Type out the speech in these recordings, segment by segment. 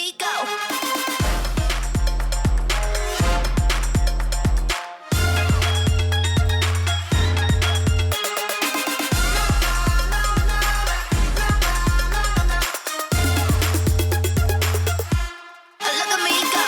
me go. Look at me go.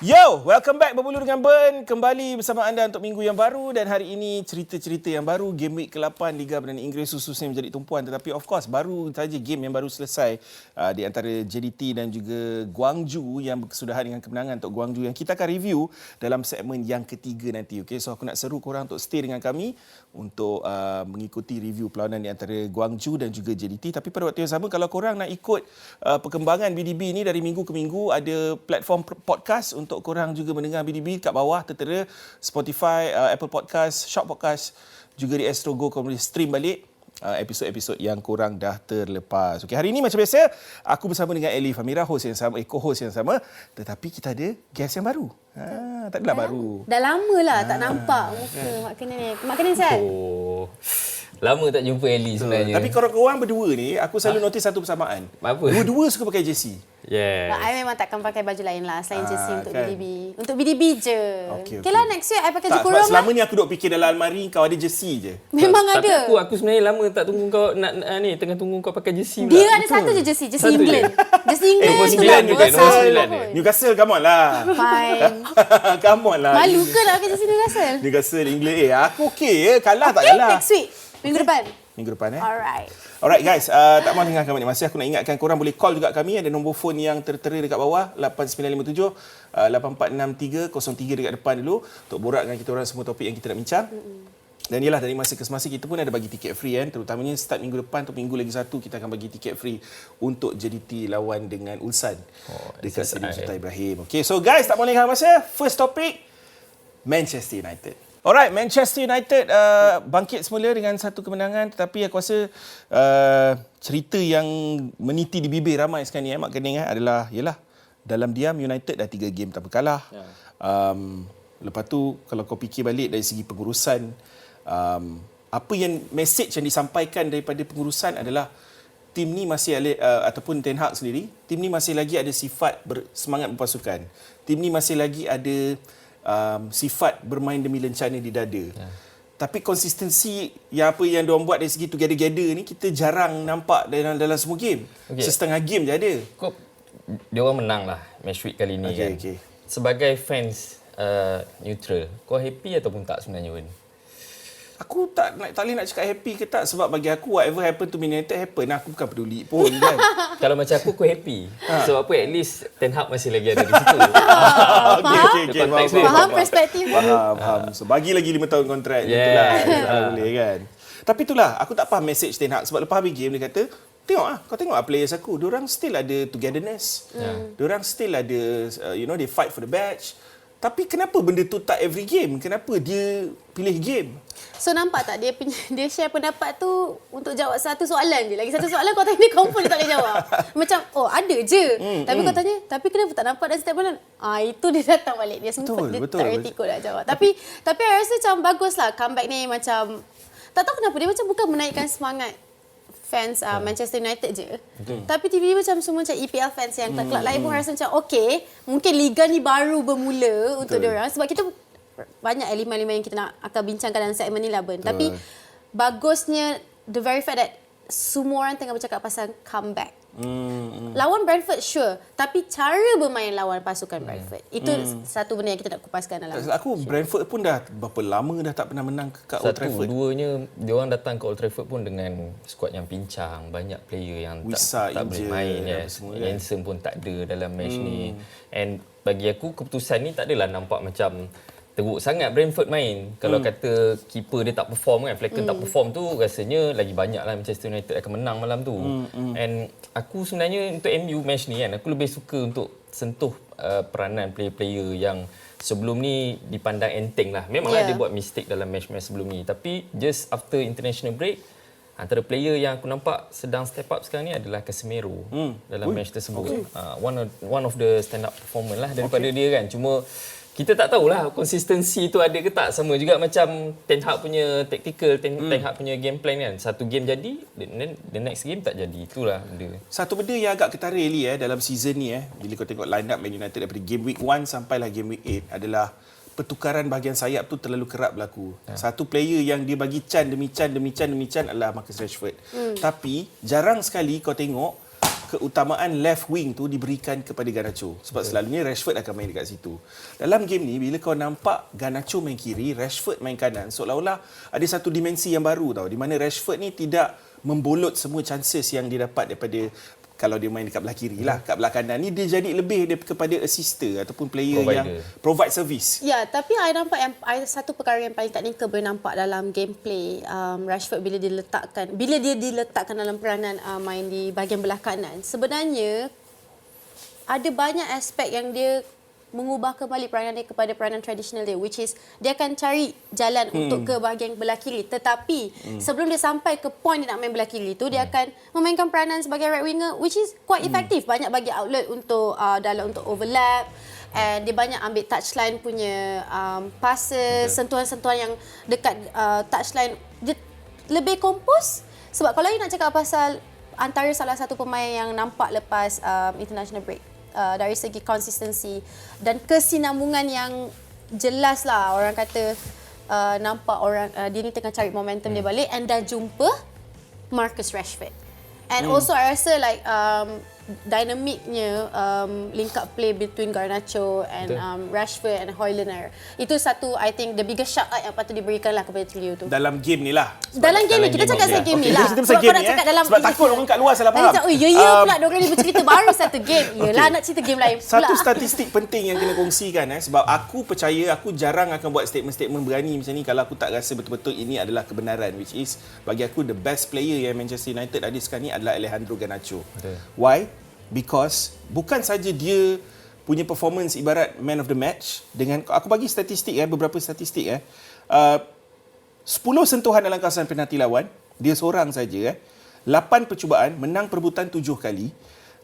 Yo, welcome back Berbulu dengan Ben. Kembali bersama anda untuk minggu yang baru dan hari ini cerita-cerita yang baru. Game week ke-8 Liga Perdana Inggeris khususnya menjadi tumpuan. Tetapi of course baru saja game yang baru selesai di antara JDT dan juga Guangzhou yang berkesudahan dengan kemenangan untuk Guangzhou yang kita akan review dalam segmen yang ketiga nanti. Okay? So aku nak seru korang untuk stay dengan kami untuk mengikuti review perlawanan di antara Guangzhou dan juga JDT. Tapi pada waktu yang sama kalau korang nak ikut perkembangan BDB ni dari minggu ke minggu, ada platform podcast untuk korang juga mendengar BDB kat bawah tertera Spotify, Apple Podcast, Shock Podcast, juga di Astro Go korang boleh stream balik episod-episod yang korang dah terlepas. Okey, hari ini macam biasa aku bersama dengan Elif Amira, host yang sama, co-host yang sama, tetapi kita ada guest yang baru. Tak adalah baru. Dah lama lah tak nampak muka Mak Kenin ni. Mak Kenin sihat? Oh, lama tak jumpa Ellie sebenarnya. Tapi korang berdua ni, aku selalu notice satu persamaan. Apa? Dua-dua suka pakai jersey. Yes. I memang takkan pakai baju lain lah selain jersey untuk kan. BDB. Untuk BDB je. Okey. Lah next year I pakai Tak, baju sebab kurung selama lah. ni aku duk fikir dalam almari kau ada jersey je. Memang Tapi ada. aku sebenarnya lama tak tunggu kau nak ni tengah tunggu kau pakai jersey pula. Dia ada satu je jersey. Jersey Satu England. Jersey England nombor tu 9 bagus juga, nombor lah. 9 dia. Newcastle, come on lah. Fine. Come on lah. Malu ke nak pakai jersey Newcastle? Newcastle, England. Aku okey je. Kalah tak Okay, kalah. next week. Minggu depan. Minggu depan Alright. Alright guys, tak mahu tinggalkan banyak masa. Aku nak ingatkan korang boleh call juga kami. Ada nombor phone yang tertera dekat bawah 8957 8463 03 dekat depan dulu untuk borak dengan kita orang semua topik yang kita nak bincang. Dan ialah dari masa ke semasa kita pun ada bagi tiket free kan. Terutamanya start minggu depan atau minggu lagi satu kita akan bagi tiket free untuk JDT lawan dengan Ulsan dekat Stadium Sultan Ibrahim. Okay, so guys, tak mahu tinggalkan masa. First topic, Manchester United. Alright, Manchester United bangkit semula dengan satu kemenangan, tetapi aku rasa cerita yang meniti di bibir ramai sekarang ni Mak Kening adalah yalah dalam diam United dah 3 game tanpa kalah. Lepas tu kalau kau fikir balik dari segi pengurusan, apa yang message yang disampaikan daripada pengurusan adalah tim ni masih ataupun Ten Hag sendiri, tim ni masih lagi ada sifat semangat berpasukan. Tim ni masih lagi ada sifat bermain demi lencana di dada. Tapi konsistensi yang apa yang diorang buat dari segi together ni kita jarang nampak dalam semua game. Setengah game je ada. Dia orang menang lah match week kali ni kan. Sebagai fans neutral, kau happy ataupun tak sebenarnya Wen? Aku tak boleh nak cakap happy ke tak, sebab bagi aku whatever happen to Man United happen. Aku bukan peduli pun kan. Kalau macam aku happy. Sebab apa, at least Ten Hag masih lagi ada di situ. Okay, Faham perspektif. Faham. So bagi lagi 5 tahun kontrak. Itulah kalau boleh kan. Tapi itulah aku tak faham message Ten Hag, sebab lepas habis game dia kata, kau tengok players aku, diorang still ada togetherness. Diorang still ada they fight for the badge. Tapi kenapa benda tu tak every game? Kenapa dia pilih game? So nampak tak dia share pendapat tu untuk jawab satu soalan je. Lagi satu soalan kau tanya dia confirm dia tak boleh jawab. Macam ada je. Tapi kau tanya, tapi kenapa tak nampak dan setiap bulan? Itu dia datang balik. Dia sempat dia tak reti kot nak jawab. Tapi I rasa macam baguslah comeback ni, macam tak tahu kenapa dia macam bukan menaikkan semangat fans Manchester United je. Tapi TV macam semua macam EPL fans yang kelab-kelab lain pun rasa macam okey, mungkin liga ni baru bermula untuk diorang, sebab kita banyak elemen-elemen yang kita nak akan bincangkan dalam segmen ni lah Ben. Tapi bagusnya the very fact that semua orang tengah bercakap pasal comeback. Lawan Brentford sure, tapi cara bermain lawan pasukan Brentford itu satu benda yang kita nak kupaskan dalam. Aku Brentford pun dah berapa lama dah tak pernah menang kat Old Trafford. Duanya dia orang datang ke Old Trafford pun dengan skuad yang pincang, banyak player yang tak boleh main. Jensen pun tak ada dalam match ni. And bagi aku keputusan ni tak adalah nampak macam teruk sangat Brentford main. Kalau kata keeper dia tak perform kan, Flecken tak perform tu, rasanya lagi banyaklah Manchester United akan menang malam tu. And aku sebenarnya untuk MU match ni kan, aku lebih suka untuk sentuh peranan player-player yang sebelum ni dipandang enteng lah. Memanglah dia buat mistake dalam match-match sebelum ni, tapi just after international break, antara player yang aku nampak sedang step up sekarang ni adalah Casemiro dalam match tersebut. One of the stand up performer lah daripada dia kan. Cuma kita tak tahulah konsistensi tu ada ke tak. Sama juga macam Ten Hag punya tactical, Ten Hag punya game plan kan. Satu game jadi, then the next game tak jadi. Itulah benda. Satu benda yang agak ketara Eli dalam season ni bila kau tengok line up Man United daripada game week 1 sampailah game week 8 adalah pertukaran bahagian sayap tu terlalu kerap berlaku. Satu player yang dia bagi can demi can adalah Marcus Rashford. Tapi jarang sekali kau tengok keutamaan left wing tu diberikan kepada Garnacho. Sebab selalunya Rashford akan main dekat situ. Dalam game ni, bila kau nampak Garnacho main kiri, Rashford main kanan, seolah-olah ada satu dimensi yang baru tau. Di mana Rashford ni tidak membolot semua chances yang dia dapat daripada kalau dia main dekat belah kiri lah. Kat belah kanan ni dia jadi lebih kepada assister ataupun player yang provide service. Ya, tapi I nampak yang satu perkara yang paling teknikal boleh nampak dalam gameplay Rashford bila dia diletakkan dalam peranan main di bahagian belah kanan. Sebenarnya ada banyak aspek yang dia mengubah kembali peranan dia kepada peranan tradisional dia, which is dia akan cari jalan untuk ke bahagian belah kiri, tetapi sebelum dia sampai ke point dia nak main belah kiri tu, dia akan memainkan peranan sebagai right winger, which is quite effective. Banyak bagi outlet untuk dalam untuk overlap, and dia banyak ambil touchline punya passes, sentuhan-sentuhan yang dekat touchline. Dia lebih kompos. Sebab kalau you nak cakap pasal antara salah satu pemain yang nampak lepas international break, dari segi konsistensi dan kesinambungan yang jelas lah, orang kata nampak orang dia ni tengah cari momentum dia balik, and dah jumpa Marcus Rashford. And also I rasa like dinamiknya link up play between Garnacho and Rashford and Højlund, itu satu I think the biggest shout out yang patut diberikan lah kepada trio tu. Dalam game ni lah. Dalam game ni, kita cakap pasal game ni lah. Sebab kau nak cakap dalam, sebab takut orang kat luar salah faham. Ya pula, diorang ni bercerita baru satu game. Yelah, nak cerita game lain pula. Satu statistik penting yang kena kongsikan sebab aku percaya, aku jarang akan buat statement-statement berani macam ni kalau aku tak rasa betul-betul ini adalah kebenaran, which is bagi aku the best player yang Manchester United ada sekarang ni adalah Alejandro Garnacho. Why? Because bukan saja dia punya performance ibarat man of the match, dengan aku bagi statistik beberapa statistik 10 sentuhan dalam kawasan penalti lawan dia seorang saja 8 percubaan, menang perebutan 7 kali,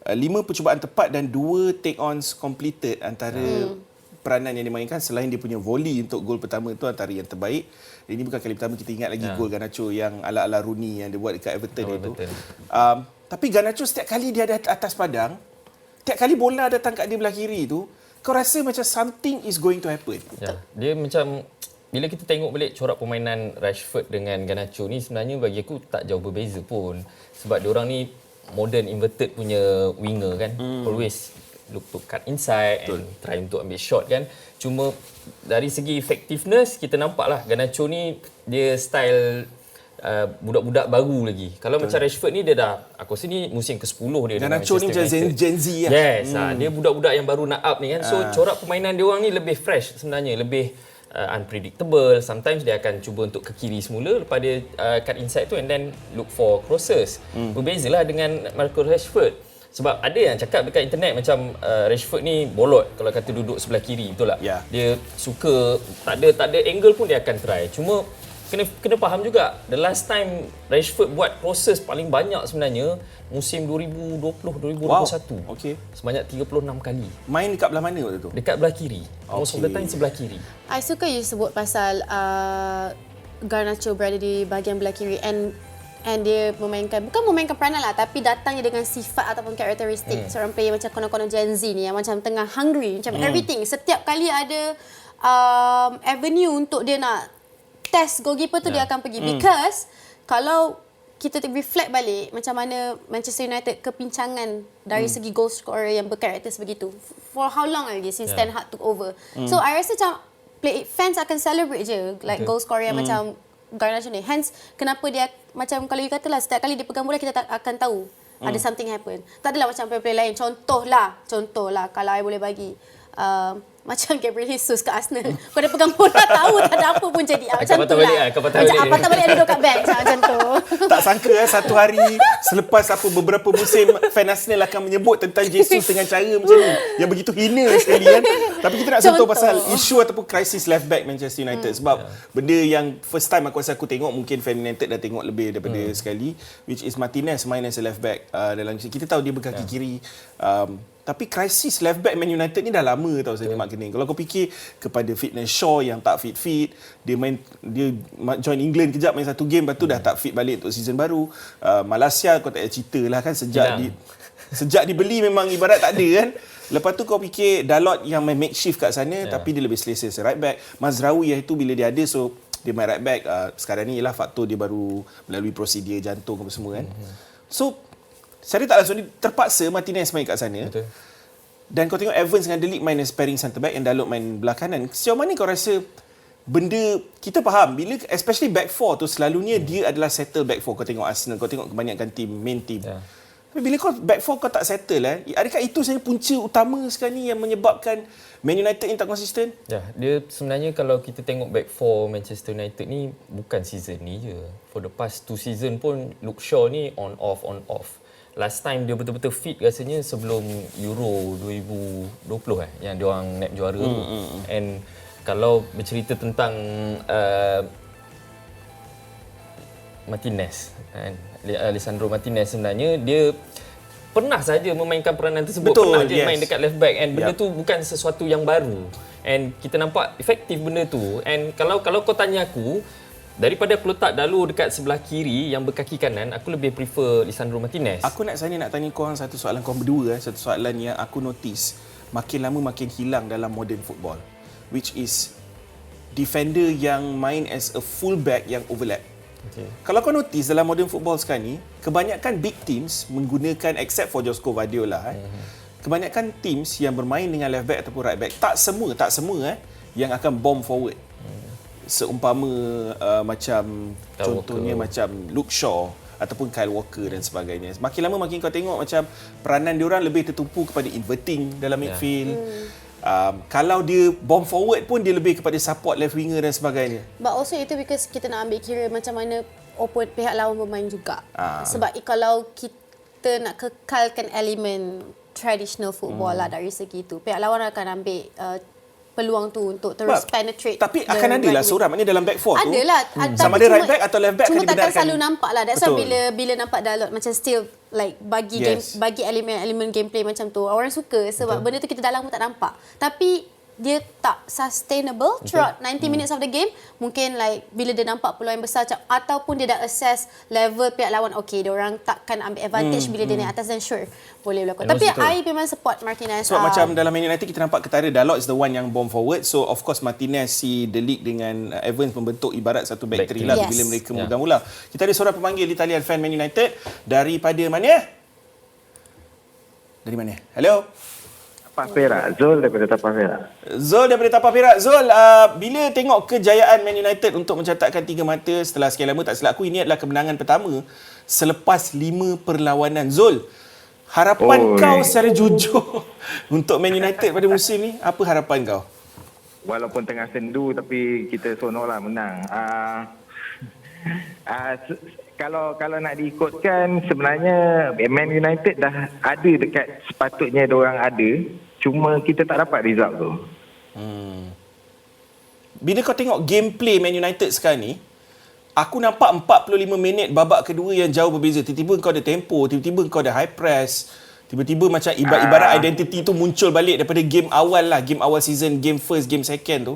5 percubaan tepat dan 2 take-ons completed. Antara peranan yang dimainkan selain dia punya volley untuk gol pertama tu antara yang terbaik. Ini bukan kali pertama kita ingat lagi gol Garnacho yang ala-ala Rooney yang dia buat dekat Everton itu. Tapi Garnacho setiap kali dia ada atas padang, setiap kali bola datang kat dia belah kiri tu, kau rasa macam something is going to happen. Ya, dia macam bila kita tengok balik corak permainan Rashford dengan Garnacho ni, sebenarnya bagi aku tak jauh berbeza pun. Sebab diorang ni modern inverted punya winger kan. Always look to cut inside and try untuk ambil shot kan. Cuma dari segi effectiveness kita nampaklah Garnacho ni dia style budak-budak baru lagi. Kalau macam Rashford ni dia dah, aku rasa ni musim ke-10 dia. Garnacho ni macam Gen Z lah. Yes, dia budak-budak yang baru nak up ni kan. So corak permainan dia orang ni lebih fresh sebenarnya, lebih unpredictable. Sometimes dia akan cuba untuk ke kiri semula, lepas dia cut inside tu and then look for crosses. Berbezalah dengan Marcus Rashford. Sebab ada yang cakap dekat internet macam Rashford ni bolot kalau kata duduk sebelah kiri, betul tak? Yeah. Dia suka tak ada angle pun dia akan try. Cuma kena faham juga, the last time Rashford buat crosses paling banyak sebenarnya musim 2020-2021. Wow. Okay. Sebanyak 36 kali. Main dekat belah mana waktu tu? Dekat belah kiri. Most of the time sebelah kiri. I suka you sebut pasal Garnacho berada di bahagian belah kiri, and dia bukan memainkan peranan lah, tapi datangnya dengan sifat ataupun karakteristik seorang player macam konon-konon Gen Z ni yang macam tengah hungry, macam everything. Setiap kali ada avenue untuk dia nak test goalkeeper tu, dia akan pergi. Because kalau kita reflect balik macam mana Manchester United kepincangan dari segi goal scorer yang berkarakter sebegitu. For how long lagi since Ten Hag took over. So I rasa macam fans akan celebrate je like goal scorer yang macam Garnacho ni. Hence kenapa dia macam kalau you katalah setiap kali dia pegang bola kita akan tahu ada something happen. Tak adalah macam player lain. Contohlah kalau I boleh bagi macam Gabriel Jesus kat Arsenal. Kau dah pegang bola tahu tak ada apa pun jadi. Macam tu lah. Macam patah balik ada duduk kat bench macam tu. Tak sangka satu hari selepas beberapa musim fan Arsenal akan menyebut tentang Jesus dengan cara macam ni yang begitu hina sekali kan. Tapi kita nak sentuh pasal isu ataupun krisis left back Manchester United sebab benda yang first time aku rasa aku tengok, mungkin fan United dah tengok lebih daripada sekali, which is Martinez main as a left back dalam kita tahu dia berkaki kiri. Tapi krisis left back Man United ni dah lama tau saya Mat Kening. Kalau kau fikir kepada Fitness Shaw yang tak fit, dia join England kejap main satu game, lepas tu dah tak fit balik untuk season baru. Malaysia kau tak payah cerita lah kan, sejak dibeli memang ibarat tak ada kan. Lepas tu kau fikir Dalot yang main makeshift kat sana, tapi dia lebih selesa right back. Mazraoui itu bila dia ada, so dia main right back. Sekarang ni ialah faktor dia baru melalui prosedur jantung apa semua kan. So secara tak langsung terpaksa Martinez main kat sana. Betul. Dan kau tengok Evans dengan De Ligt main as pairing centre back, and Dalot main belah kanan. Sejauh mana kau rasa benda, kita faham bila especially back four tu selalunya dia adalah settle back four. Kau tengok Arsenal, kau tengok kebanyakan main team. Tapi bila kau back four kau tak settle adakah itu sebenarnya punca utama sekarang ni yang menyebabkan Man United ni tak konsisten? Ya, dia sebenarnya kalau kita tengok back four Manchester United ni bukan season ni je. For the past 2 season pun Luke Shaw ni on off. Last time dia betul-betul fit rasanya sebelum Euro 2020 yang dia orang naik juara tu. And kalau bercerita tentang Martinez, Lisandro Martinez, sebenarnya dia pernah saja memainkan peranan tersebut. Betul, pernah je main dekat left back, and benda tu bukan sesuatu yang baru. And kita nampak efektif benda tu. And kalau kau tanya aku, daripada aku letak Dalot dekat sebelah kiri yang berkaki kanan, aku lebih prefer Lisandro Martinez. Aku nak tanya korang satu soalan korang berdua, satu soalan yang aku notice makin lama makin hilang dalam modern football, which is defender yang main as a full back yang overlap. Kalau kau notice dalam modern football sekarang ni, kebanyakan big teams menggunakan, except for Josko Guardiola, kebanyakan teams yang bermain dengan left back ataupun right back, tak semua yang akan bomb forward. Seumpama macam Kyle contohnya Walker, macam Luke Shaw ataupun Kyle Walker dan sebagainya. Makin lama makin kau tengok macam peranan diorang lebih tertumpu kepada inverting dalam midfield. Kalau dia bomb forward pun dia lebih kepada support left winger dan sebagainya. But also itu because kita nak ambil kira macam mana pihak lawan bermain juga. Sebab kalau kita nak kekalkan elemen traditional football lah dari segi itu, pihak lawan akan ambil peluang tu untuk terus penetrate. Tapi akan adalah seorang, maknanya dalam back four tu. Adalah. Sama ada right back atau left back akan dibenarkan. Cuma takkan selalu nampak lah. That's why bila nampak Dalot macam still like bagi elemen gameplay macam tu, orang suka sebab benda tu kita dalam pun tak nampak. Tapi dia tak sustainable throughout 90 minutes of the game. Mungkin like bila dia nampak peluang yang besar ataupun dia dah assess level pihak lawan, okay, dia orang takkan ambil advantage bila dia naik atas, dan sure boleh berlaku. Tapi I memang support Martinez. Sebab macam dalam Man United kita nampak ketara Dalot is the one yang bomb forward. So of course Martinez, De Ligt dengan Evans membentuk ibarat satu back three lah bila mereka memegang bola. Kita ada seorang pemanggil Italian fan Man United daripada mana? Dari mana? Hello. Tapah Perak. Zul daripada Tapah Perak. Zul daripada Tapah Perak. Zul, bila tengok kejayaan Man United untuk mencatatkan 3 mata setelah sekian lama, tak silap aku ini adalah kemenangan pertama selepas 5 perlawanan. Zul, harapan kau secara jujur untuk Man United pada musim ni, apa harapan kau? Walaupun tengah sendu tapi kita seronoklah menang. Kalau nak diikutkan, sebenarnya Man United dah ada dekat sepatutnya diorang ada, cuma kita tak dapat result tu. Bila kau tengok gameplay Man United sekarang ni, aku nampak 45 minit babak kedua yang jauh berbeza. Tiba-tiba kau ada tempo, tiba-tiba kau ada high press, tiba-tiba macam ibarat identity tu muncul balik daripada game awal lah, game awal season, game first, game second tu.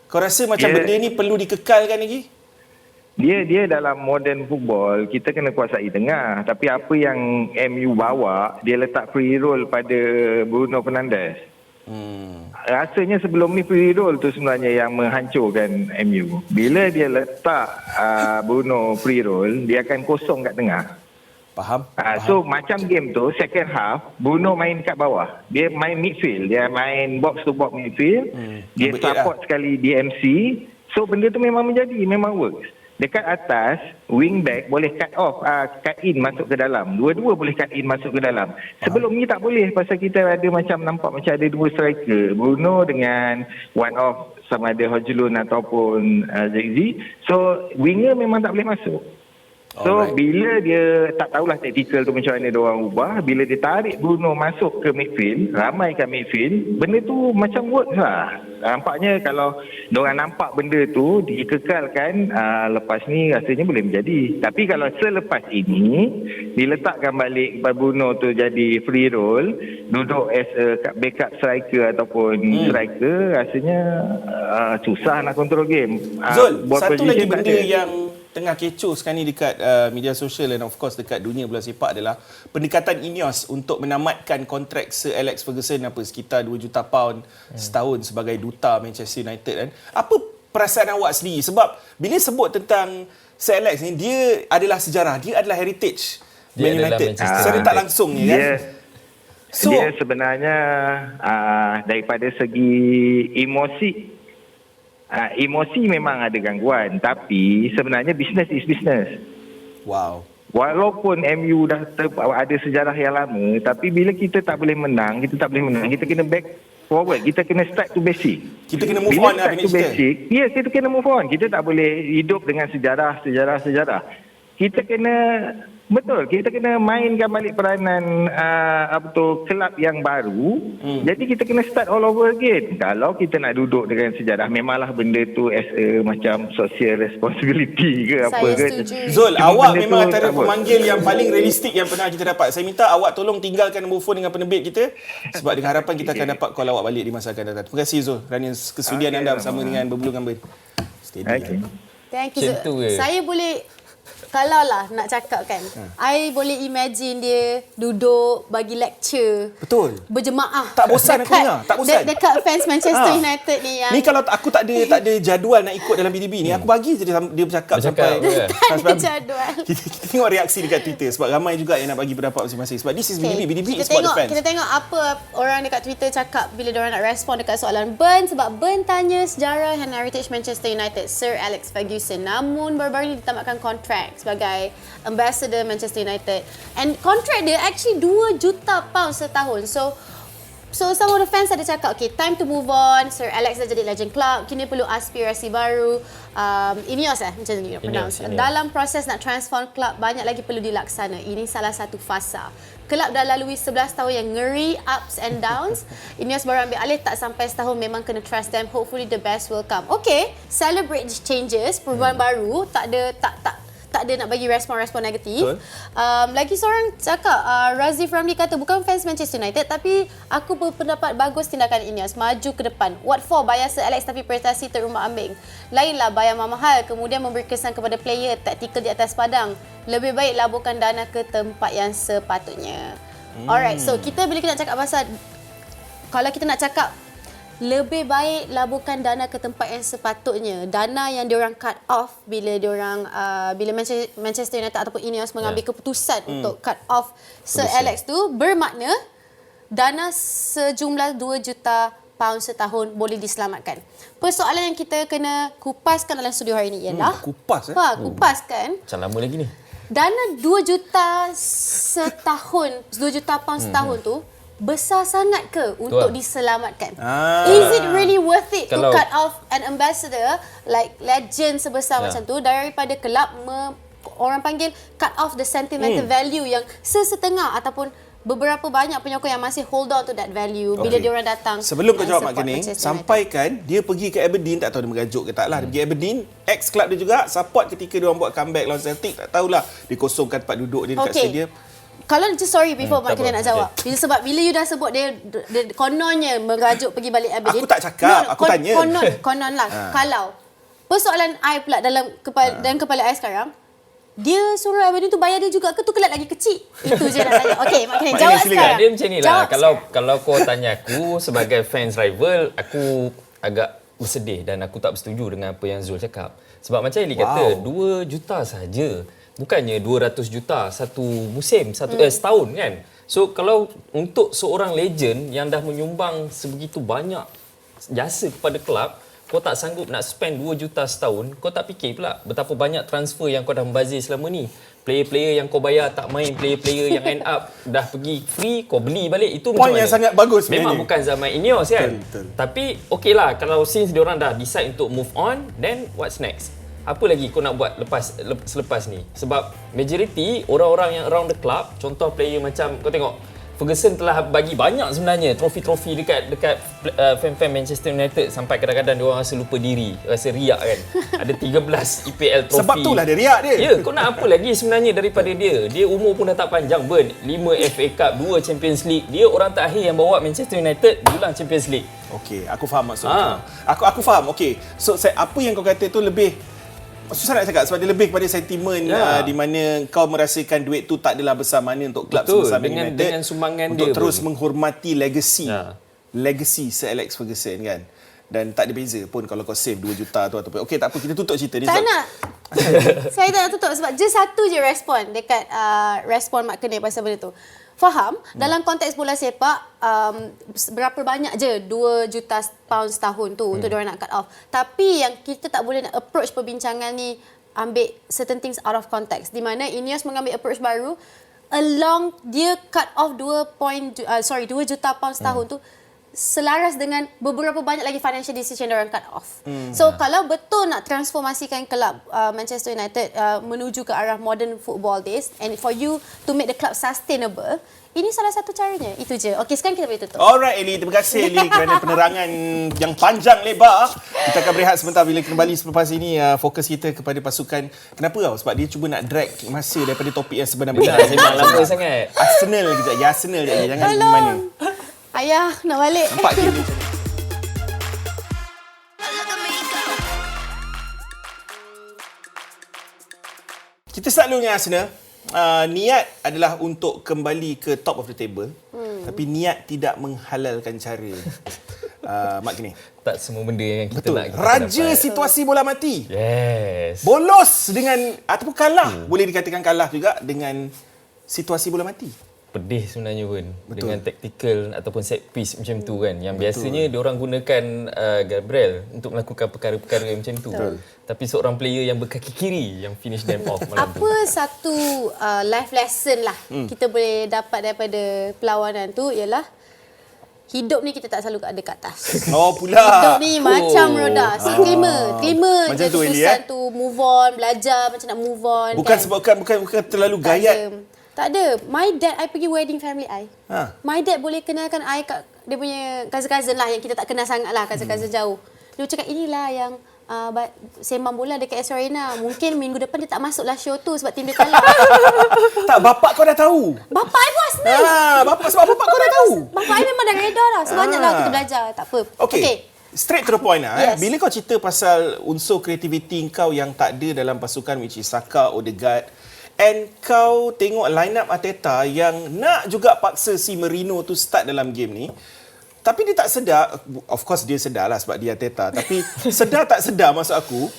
Kau rasa macam benda ni perlu dikekalkan lagi? Dia dalam modern football, kita kena kuasai tengah. Tapi apa yang MU bawa, dia letak free roll pada Bruno Fernandes. Rasanya sebelum ni free roll tu sebenarnya yang menghancurkan MU. Bila dia letak Bruno free roll, dia akan kosong kat tengah. Faham. So macam game tu, second half, Bruno main kat bawah. Dia main midfield, dia main box to box midfield. Dia support sekali DMC. So benda tu memang works. Dekat atas, wing back boleh cut off, cut in masuk ke dalam. Dua-dua boleh cut in masuk ke dalam. Sebelum ni tak boleh, pasal kita ada nampak macam ada 2 striker. Bruno dengan one off sama ada Hojlund ataupun Zexi. So winger memang tak boleh masuk. So bila dia tak tahulah taktikal tu macam mana dia orang ubah, bila dia tarik Bruno masuk ke midfield, ramaikan midfield, benda tu macam works lah. Nampaknya kalau diorang nampak benda tu dikekalkan, lepas ni rasanya boleh menjadi. Tapi kalau selepas ini diletakkan balik kepada Bruno tu jadi free role, duduk as a backup striker ataupun striker, rasanya susah nak kontrol game. Zul, Ball satu position lagi tak benda ada. yang tengah kecoh sekarang ni dekat media sosial dan of course dekat dunia bola sepak adalah pendekatan Ineos untuk menamatkan kontrak Sir Alex Ferguson sekitar 2 juta pound setahun sebagai duta Manchester United kan. Apa perasaan awak sendiri? Sebab bila sebut tentang Sir Alex ni, dia adalah sejarah, dia adalah heritage Dia Man adalah United Manchester secara tak United. langsung ni kan. Dia sebenarnya daripada segi emosi memang ada gangguan, tapi sebenarnya business is business. Wow. Walaupun MU dah ada sejarah yang lama, tapi bila kita tak boleh menang, kita kena back forward, kita kena start to basic. Kita kena move Bila on lah start to punya cerita. basic, ya, kita kena move on. Kita tak boleh hidup dengan sejarah. Kita kena kita kena mainkan balik peranan kelab yang baru. Jadi kita kena start all over again. Kalau kita nak duduk dengan sejarah, memanglah benda tu as a macam social responsibility ke apa Saya ke. setuju. Zul, Cuma awak benda memang tu antara tak buat. pemanggil yang paling realistik yang pernah kita dapat. Saya minta awak tolong tinggalkan nombor telefon dengan penerbit kita sebab dengan harapan kita akan dapat call awak balik di masa akan datang. Terima kasih Zul kerana kesudian anda bersama dengan Berbulu Gambar. Steady. Okay. Thank you. Macam tu ke? Saya boleh, kalau lah nak cakap kan, I boleh imagine dia duduk bagi lecture. Betul. Berjemaah. Tak bosan aku dengar, tak bosan. Dekat fans Manchester United ni yang Ni kalau aku tak ada jadual nak ikut dalam BDB ni, aku bagi je dia bercakap sampai tak ada jadual. kita tengok reaksi dekat Twitter sebab ramai juga yang nak bagi pendapat masing-masing. Sebab this is BDB is for the fans. Kita tengok apa orang dekat Twitter cakap bila diorang nak respon dekat soalan Burn, sebab Burn tanya sejarah dan heritage Manchester United, Sir Alex Ferguson. Namun baru-baru ni ditamatkan kontrak sebagai ambassador Manchester United. And kontrak dia actually 2 juta pound setahun. So some of the fans ada cakap, okay, time to move on. Sir Alex dah jadi legend club. Kini perlu aspirasi baru. Ineos macam ni pronounce. Ineos. Dalam proses nak transform club, banyak lagi perlu dilaksana. Ini salah satu fasa. Kelab dah lalui 11 tahun yang ngeri, ups and downs. Ineos baru ambil alih tak sampai setahun, memang kena trust them. Hopefully the best will come. Okay, celebrate changes, perubahan baru. Tak ada nak bagi respon-respon negatif. Lagi seorang cakap, Razif Ramli kata, bukan fans Manchester United tapi aku berpendapat bagus tindakan Ineos, maju ke depan. What for? Bayar Sir Alex tapi prestasi terumbang ambing. Lainlah bayar mahal kemudian memberi kesan kepada player, taktikal di atas padang. Lebih baik laburkan dana ke tempat yang sepatutnya. Alright, so bila kita nak cakap pasal, kalau kita nak cakap lebih baik laburkan dana ke tempat yang sepatutnya. Dana yang diorang cut off bila Manchester United ataupun Ineos mengambil keputusan untuk cut off Sir Alex tu, bermakna dana sejumlah 2 juta pound setahun boleh diselamatkan. Persoalan yang kita kena kupaskan dalam studio hari ini ialah kupaskan. Macam lama lagi ni. Dana 2 juta setahun, 2 juta pound setahun tu besar sangat ke untuk diselamatkan? Is it really worth it to cut off an ambassador like legend sebesar macam tu daripada kelab orang panggil cut off the sentimental value yang sesetengah ataupun beberapa banyak penyokong yang masih hold on to that value bila diorang datang. Sebelum kau jawab Mak support Kening, Manchester sampaikan dia pergi ke Aberdeen, tak tahu dia mengajuk ke tak lah. Dia pergi Aberdeen, ex-club dia juga, support ketika diorang buat comeback lawan Celtic, tak tahulah dikosongkan tempat duduk dia dekat stadium. Kalau sorry before Mak Kening nak jawab. Bila you dah sebut dia kononnya merajuk pergi balik Aberdeen. Aku tak cakap, aku tanya. Konon lah. Kalau persoalan I pula dalam kepala I sekarang, dia suruh Aberdeen tu bayar dia juga ke tu kelab lagi kecil? Itu je nak tanya. Okey, Mak Kening jawab sekarang. Dia macam ni lah. Kalau kau tanya aku sebagai fans rival, aku agak bersedih dan aku tak bersetuju dengan apa yang Zul cakap. Sebab macam Eli kata, 2 juta saja. Bukannya 200 juta satu musim, setahun kan. So kalau untuk seorang legend yang dah menyumbang sebegitu banyak jasa kepada kelab, kau tak sanggup nak spend 2 juta setahun, kau tak fikir pula betapa banyak transfer yang kau dah membazir selama ni. Player-player yang kau bayar tak main, player-player yang end up dah pergi free, kau beli balik. Itu Point macam yang mana? sangat bagus Memang sebenarnya. bukan zaman Ineos kan. Betul. Tapi okey lah, kalau since diorang dah decide untuk move on, then what's next? apa lagi kau nak buat selepas ni? Sebab majority orang-orang yang around the club, contoh player macam kau tengok Ferguson telah bagi banyak sebenarnya trofi-trofi dekat fan-fan Manchester United sampai kadang-kadang dia orang rasa lupa diri, rasa riak kan. Ada 13 EPL trofi. Sebab itulah dia riak dia. Ya, kau nak apa lagi sebenarnya daripada dia? Dia umur pun dah tak panjang pun. 5 FA Cup, 2 Champions League. Dia orang terakhir yang bawa Manchester United dulang Champions League. Okey, aku faham maksud kau. Aku faham. Okey. So apa yang kau kata tu lebih susah nak cakap sebab dia lebih kepada sentimen di mana kau merasakan duit tu tak adalah besar mana untuk kelab sebesar United dengan sumbangan untuk dia terus pun menghormati legacy Sir Alex Ferguson kan. Dan tak ada beza pun kalau kau save 2 juta tu ataupun okey tak apa kita tutup cerita ni. Tak nak. Saya tak nak tutup sebab just satu je respon dekat respon Mak Kenil pasal benda tu. Faham, dalam konteks bola sepak berapa banyak je 2 juta pound setahun tu untuk diorang nak cut off. Tapi yang kita tak boleh nak approach perbincangan ni ambil certain things out of context. Di mana Ineos mengambil approach baru along dia cut off 2 juta pound setahun tu selaras dengan beberapa banyak lagi financial decision diorang cut off. So kalau betul nak transformasikan kelab Manchester United menuju ke arah modern football days and for you to make the club sustainable, ini salah satu caranya. Itu je. Okey, sekarang kita boleh tutup. Alright Eli, terima kasih Eli kerana penerangan yang panjang lebar. Kita akan berehat sebentar bila kembali selepas ini fokus kita kepada pasukan. Kenapa tau? Sebab dia cuba nak drag masa daripada topik yang sebenar-benar. Memang lama sangat. Arsenal kejap. Ya Arsenal je. Jangan pergi mana. Ayah, nak balik. Nampak ke Eli? Look at me go. Kita start dulu dengan Arsenal. Niat adalah untuk kembali ke top of the table. Tapi niat tidak menghalalkan cara. Mak Kenil. Tak semua benda yang kita Betul. nak kita Raja dapat. situasi bola mati. Yes. Bolos dengan ataupun kalah. Boleh dikatakan kalah juga dengan situasi bola mati. Pedih sebenarnya pun. Betul. Dengan tactical ataupun set piece macam tu kan. Yang biasanya diorang gunakan Gabriel untuk melakukan perkara-perkara macam tu. Betul. Tapi seorang player yang berkaki kiri yang finish them off malam tu. Apa satu life lesson lah kita boleh dapat daripada perlawanan tu ialah hidup ni kita tak selalu ada kat atas. Oh pula. Hidup ni macam roda. So terima Macam je tu, Eli, keputusan tu, move on, belajar macam nak move on. Bukan kan? sebabkan bukan terlalu gayat. Tak ada. My dad, I pergi wedding family I. My dad boleh kenalkan I kat dia punya cousin-cousin lah yang kita tak kenal sangat lah, cousin-cousin jauh. Dia cakap inilah yang sembang bola dekat S Arena. Mungkin minggu depan dia tak masuk lah show tu sebab tim dia kalah. Tak, bapak kau dah tahu. Bapak I pun Arsenal. Sebab bapak kau dah tahu. Bapak I memang dah reda lah. Sebanyaklah kita belajar. Tak apa. Okay. Straight to the point lah. Yes. Bila kau cerita pasal unsur kreativiti kau yang tak ada dalam pasukan which is Saka, Odegaard, and kau tengok line up Arteta yang nak juga paksa si Merino tu start dalam game ni. Tapi dia tak sedar, of course dia sedar lah sebab dia Arteta. Tapi sedar tak sedar maksud aku,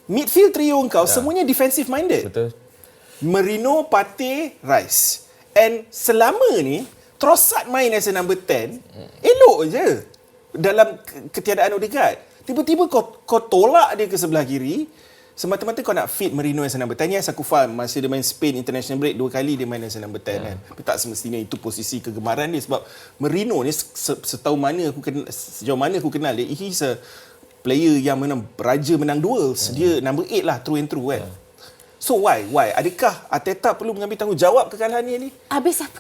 midfield trio kau semuanya defensive minded. Betul. Merino, Partey, Rice. And selama ni, Trossard main as a number 10, elok je dalam ketiadaan Odegaard. Tiba-tiba kau tolak dia ke sebelah kiri, semata-mata kau nak fit Merino as a number 10. Yes, aku faham masa dia main Spain international break 2 kali dia main as a number 10 kan. Tapi tak semestinya itu posisi kegemaran dia sebab Merino ni sejauh mana aku kenal dia, he's a player yang raja menang duels. Dia number 8 lah through and through kan. So why? Adakah Arteta perlu mengambil tanggungjawab kekalahan ni? Habis apa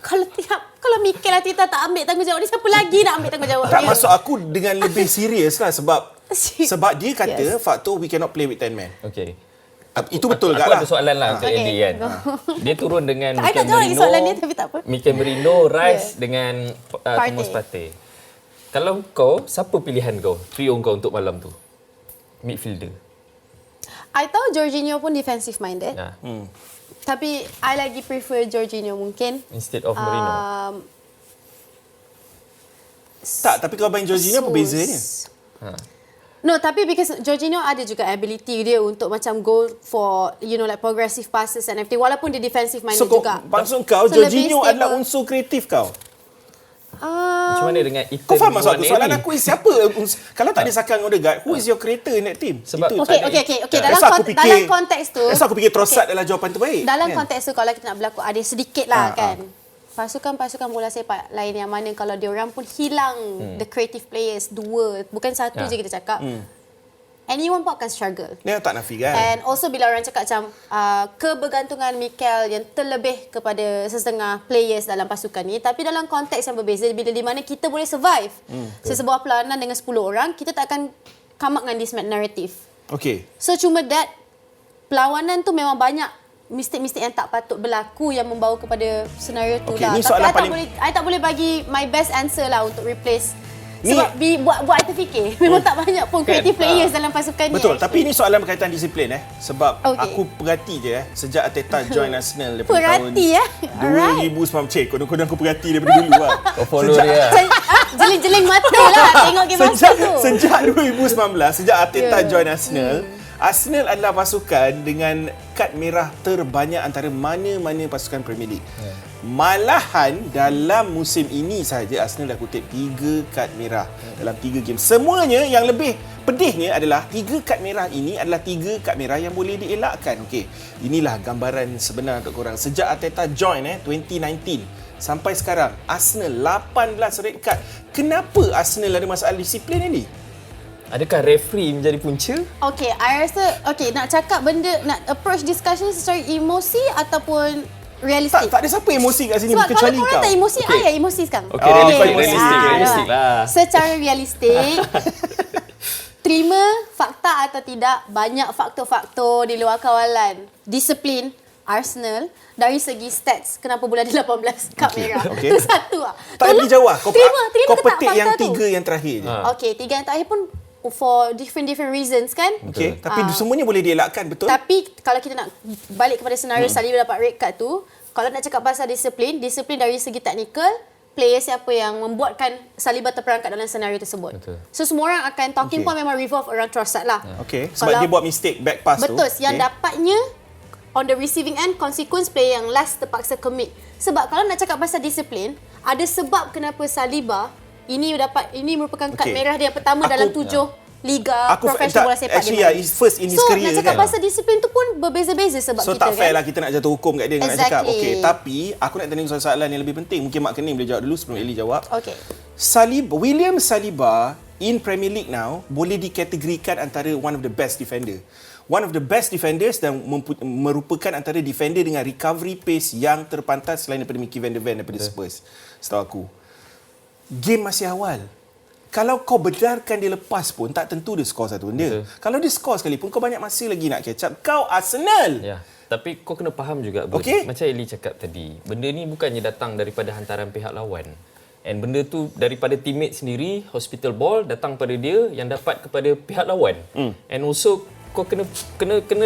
kalau Mikel Arteta tak ambil tanggungjawab ni, siapa lagi nak ambil tanggungjawab Tak, dia? maksud aku dengan lebih serius lah sebab dia kata faktor we cannot play with 10 men. Okay. Itu betul tak Aku lah? ada soalan lah untuk Okay. Andy kan. Dia turun dengan I tak jawab lagi soalan dia tapi tak apa. Mikel Merino, Rice dengan Thomas Partey. Kalau kau, siapa pilihan kau? Trio kau untuk malam tu? Midfielder. I tahu Jorginho pun defensive minded. Nah, Tapi I lagi prefer Jorginho mungkin. instead of Merino. Tak, tapi kalau main Jorginho apa bezanya? No, tapi because Jorginho ada juga ability dia untuk macam go for like progressive passes and everything walaupun dia defensive minded So juga. maksud kau So, lebih Jorginho stable. adalah unsur kreatif kau? Macam mana dengan Ethan? Kau faham maksud aku? Nwaneri? Soalan aku is siapa? Kalau tak ada Saka dengan Odegaard, who is your creator in that team? Sebab- Itu Okay. That's why aku fikir- Dalam konteks tu. That's why aku fikir Trossard adalah jawapan terbaik. Dalam kan? konteks tu kalau kita nak berlaku ada sedikit lah kan. Pasukan-pasukan bola sepak lain yang mana kalau diorang pun hilang the creative players, 2, bukan 1 je kita cakap. anyone pun akan struggle. Dia tak nafikan. And also bila orang cakap macam kebergantungan Mikel yang terlebih kepada setengah players dalam pasukan ni, tapi dalam konteks yang berbeza, bila di mana kita boleh survive sesebuah perlawanan dengan 10 orang, kita tak akan come up dengan this narrative. Okay. So cuma that perlawanan tu memang banyak mistik-mistik yang tak patut berlaku yang membawa kepada senario tu lah. Ni Tapi soalan I tak boleh bagi my best answer lah untuk replace. Sebab buat I terfikir memang tak banyak pun creative players dalam pasukan ni. Betul, tapi ini soalan berkaitan disiplin Sebab aku perhati je sejak Arteta join Arsenal daripada tahun 2019. Kodong-kodong aku perhati daripada dulu lah. Kau follow dia. Jeling-jeling mata lah tengok game Arsenal tu. Sejak 2019, sejak Arteta join Arsenal, Arsenal adalah pasukan dengan kad merah terbanyak antara mana-mana pasukan Premier League. Malahan dalam musim ini sahaja Arsenal dah kutip 3 kad merah dalam 3 game. Semuanya yang lebih pedihnya adalah 3 kad merah ini adalah 3 kad merah yang boleh dielakkan. Okey, inilah gambaran sebenar untuk korang. Sejak Arteta join 2019 sampai sekarang, Arsenal 18 red card. Kenapa Arsenal ada masalah disiplin ini? Adakah referee menjadi punca? Okay, I rasa nak cakap benda, nak approach discussion secara emosi ataupun realistik. Tak ada siapa emosi kat sini sebab kecuali kalau kau. korang tak emosi, I yang emosi sekarang. Okay, realistik lah. Secara realistik, terima fakta atau tidak, banyak faktor-faktor di luar kawalan. Disiplin Arsenal dari segi stats, kenapa boleh ada 18 kad merah. Itu satu lah. Tak boleh jawab. Terima Kau tak petik fakta yang tu? 3 yang terakhir je. Okay, 3 yang terakhir pun for different reasons kan. Okay, tapi semuanya boleh dielakkan, betul? Tapi kalau kita nak balik kepada senario Saliba dapat red card tu, kalau nak cakap pasal disiplin dari segi teknikal, player siapa yang membuatkan Saliba terperangkap dalam senario tersebut. Betul. So semua orang akan talking point memang revolve around Trossard lah. Okay, sebab dia buat mistake back pass tu. Betul, yang dapatnya on the receiving end, consequence player yang last terpaksa commit. Sebab kalau nak cakap pasal disiplin, ada sebab kenapa Saliba ini merupakan kad merah dia pertama dalam 7 liga profesional bola sepak dia. Actually, first in his career kan. So, nak cakap pasal disiplin tu pun berbeza-beza sebab so, kita tak fair kan. lah kita nak jatuh hukum kat dia nak cakap. Okay, tapi aku nak tanya soalan yang lebih penting. Mungkin Mak Kening boleh jawab dulu sebelum Ellie jawab. Okay. William Saliba in Premier League now boleh dikategorikan antara one of the best defender. One of the best defenders dan merupakan antara defender dengan recovery pace yang terpantas selain daripada Mickey van der Ven daripada Spurs. Setahu aku. Game masih awal. Kalau kau bedarkan dia lepas pun, tak tentu dia skor satu benda. Kalau dia skor sekalipun, kau banyak masa lagi nak catch up. Kau Arsenal! Ya, tapi kau kena faham juga, macam Eli cakap tadi, benda ni bukannya datang daripada hantaran pihak lawan. And benda tu daripada teammate sendiri, hospital ball datang pada dia yang dapat kepada pihak lawan. And also, kau kena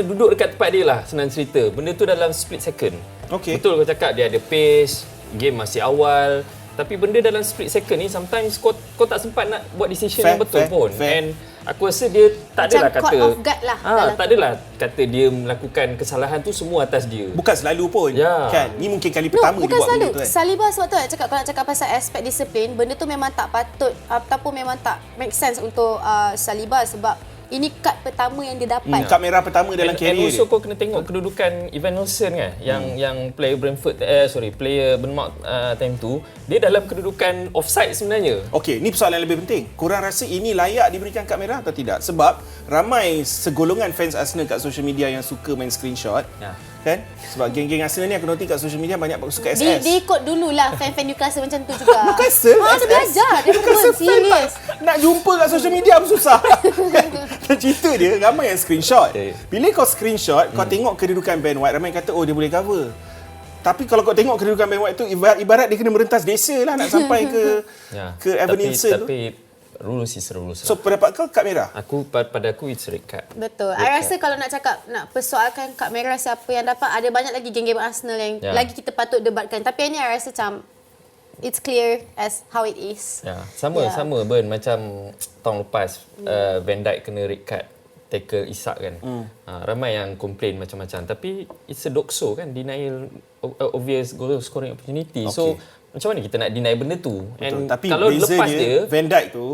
duduk dekat tempat dia lah, senang cerita. Benda tu dalam split second. Okay. Betul kau cakap, dia ada pace, game masih awal. Tapi benda dalam split second ni, sometimes kau tak sempat nak buat decision yang betul pun. And aku rasa dia tak adalah macam kata... caught off guard lah. Tak adalah kata dia melakukan kesalahan tu semua atas dia. Bukan selalu pun. Kan? Ni mungkin kali pertama dia buat benda tu kan. Saliba sebab tu kalau nak cakap pasal aspek disiplin, benda tu memang tak patut ataupun memang tak make sense untuk Saliba sebab ini kad pertama yang dia dapat. Kad merah pertama dalam career dia. And also kau kena tengok kedudukan Evan Nelson kan, yang player Brentford player Bournemouth time tu, dia dalam kedudukan offside sebenarnya. Okey, ni persoalan yang lebih penting. Korang rasa ini layak diberikan kad merah atau tidak? Sebab ramai segolongan fans Arsenal kat social media yang suka main screenshot. Kan? Sebab geng-geng Arsenal ni aku notice kat social media banyak suka SS. Dia ikut dululah fan-fan Newcastle macam tu juga. Newcastle? Dia belajar. Dia pun serius. Nak jumpa kat social media pun susah. Dan cerita dia, ramai yang screenshot. Bila kau screenshot, kau tengok kedudukan Ben White, ramai kata, oh dia boleh cover. Tapi kalau kau tengok kedudukan Ben White tu, ibarat dia kena merentas desa lah nak sampai ke Evan Nilsson tu. Tapi rules is rules. So pendapat kau kad merah? Pada aku it's red card. Betul. I rasa kalau nak cakap, nak persoalkan kad merah siapa yang dapat, ada banyak lagi geng-geng Arsenal yang lagi kita patut debatkan. Tapi ini I rasa macam it's clear as how it is. Sama Ben macam tahun lepas Van Dijk kena red card tackle Isak kan. Ramai yang complain macam-macam, tapi it's a dokso kan, denial obvious goal scoring opportunity. So macam mana kita nak deny benda tu? Betul. And tapi kalau beza lepas dia Van Dijk tu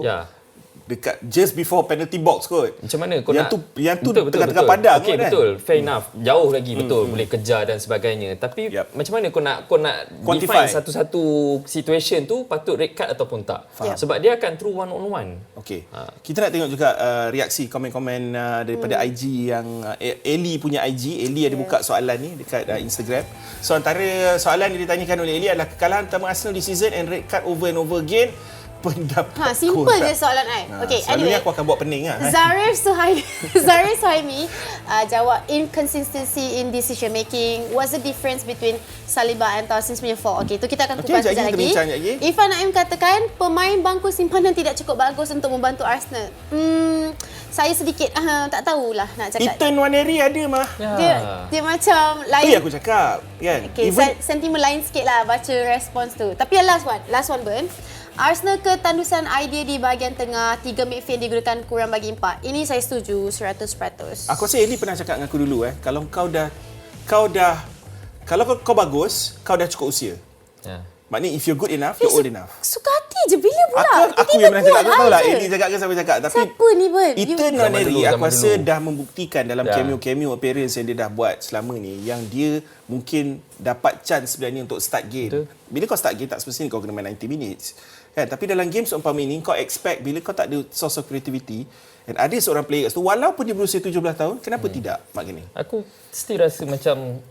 dekat just before penalty box kot. Macam mana kau yang nak tu tengah-tengah padang okay, kot, betul. kan? Fair enough. Jauh lagi betul boleh kejar dan sebagainya. Tapi macam mana kau nak Quantify. define satu-satu situation tu patut red card ataupun tak. Sebab dia akan through one on one. Okey. Kita nak tengok juga reaksi komen-komen daripada IG yang Eli punya IG. Eli ada buka soalan ni dekat Instagram. So antara soalan yang ditanyakan oleh Eli adalah kekalahan pertama Arsenal di season and red card over and over again. Pendapat simple je soalan I. Okay, selalunya anyway. aku akan buat pening lah. Zarif Suhaimi jawab inconsistency in decision making. What's the difference between Saliba and Tosin punya fall? Okay, tu kita akan kupas sekejap lagi. Ifan Naim katakan pemain bangku simpanan tidak cukup bagus untuk membantu Arsenal. Saya sedikit tak tahulah nak cakap. Ethan Nwaneri ada mah. Dia macam lain. Itu yang aku cakap kan. Okay, sentimen lain sikit lah baca respons tu. Tapi yang last one Burn. Arsenal ketandusan idea di bahagian tengah, 3 midfield digunakan kurang bagi 4. Ini saya setuju 100%. Aku rasa Eli pernah cakap dengan aku dulu kalau kau bagus, kau dah cukup usia. Maknanya if you're good enough, you're old enough. Suka hati je bila pula. Aku yang pernah cakap, tahu lah Eli cakap ke siapa cakap. Tapi siapa ni Burn? Ethan Nwaneri aku rasa dah membuktikan dalam cameo appearance yang dia dah buat selama ni yang dia mungkin dapat chance sebenarnya untuk start game. Bila kau start game tak semestinya kau kena main 90 minutes. Kan, tapi dalam game seumpama ini kau expect bila kau tak ada source of creativity dan ada seorang player tu walaupun dia berusia 17 tahun, kenapa tidak Mak Gini? Aku still rasa macam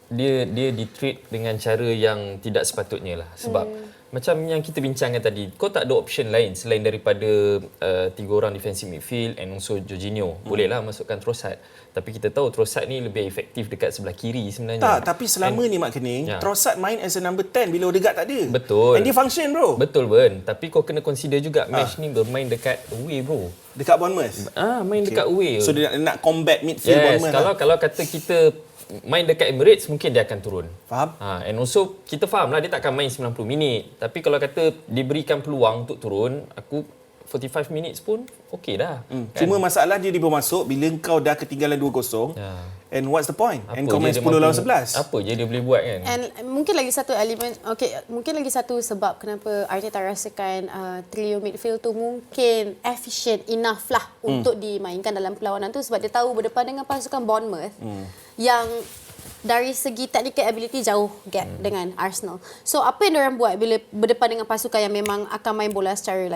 dia di-treat dengan cara yang tidak sepatutnya lah. Sebab macam yang kita bincangkan tadi, kau tak ada option lain selain daripada 3 orang defensive midfield and also Jorginho. Bolehlah masukkan Trossard. Tapi kita tahu Trossard ni lebih efektif dekat sebelah kiri sebenarnya. Tak, tapi selama ni Mak Kening, Trossard main as a number 10 bila Odegaard tak ada. Betul. And dia function bro. Betul Ben. Tapi kau kena consider juga match ni bermain dekat away bro. Dekat Bournemouth. Main dekat away. So dia nak combat midfield Bournemouth. Kalau kata kita main dekat Emirates mungkin dia akan turun. Faham? And also kita faham lah dia takkan main 90 minit. Tapi kalau kata diberikan peluang untuk turun, aku 45 minutes pun okey dah. Kan? Cuma masalah dia masuk bila kau dah ketinggalan 2-0. And what's the point? Apa and kau main 10 lawan 11. Apa je dia boleh buat kan? And mungkin lagi satu elemen, mungkin lagi satu sebab kenapa Arteta rasakan trio midfield tu mungkin efficient enough lah untuk dimainkan dalam perlawanan tu sebab dia tahu berdepan dengan pasukan Bournemouth yang dari segi technical ability jauh gap dengan Arsenal. So apa yang diorang buat bila berdepan dengan pasukan yang memang akan main bola secara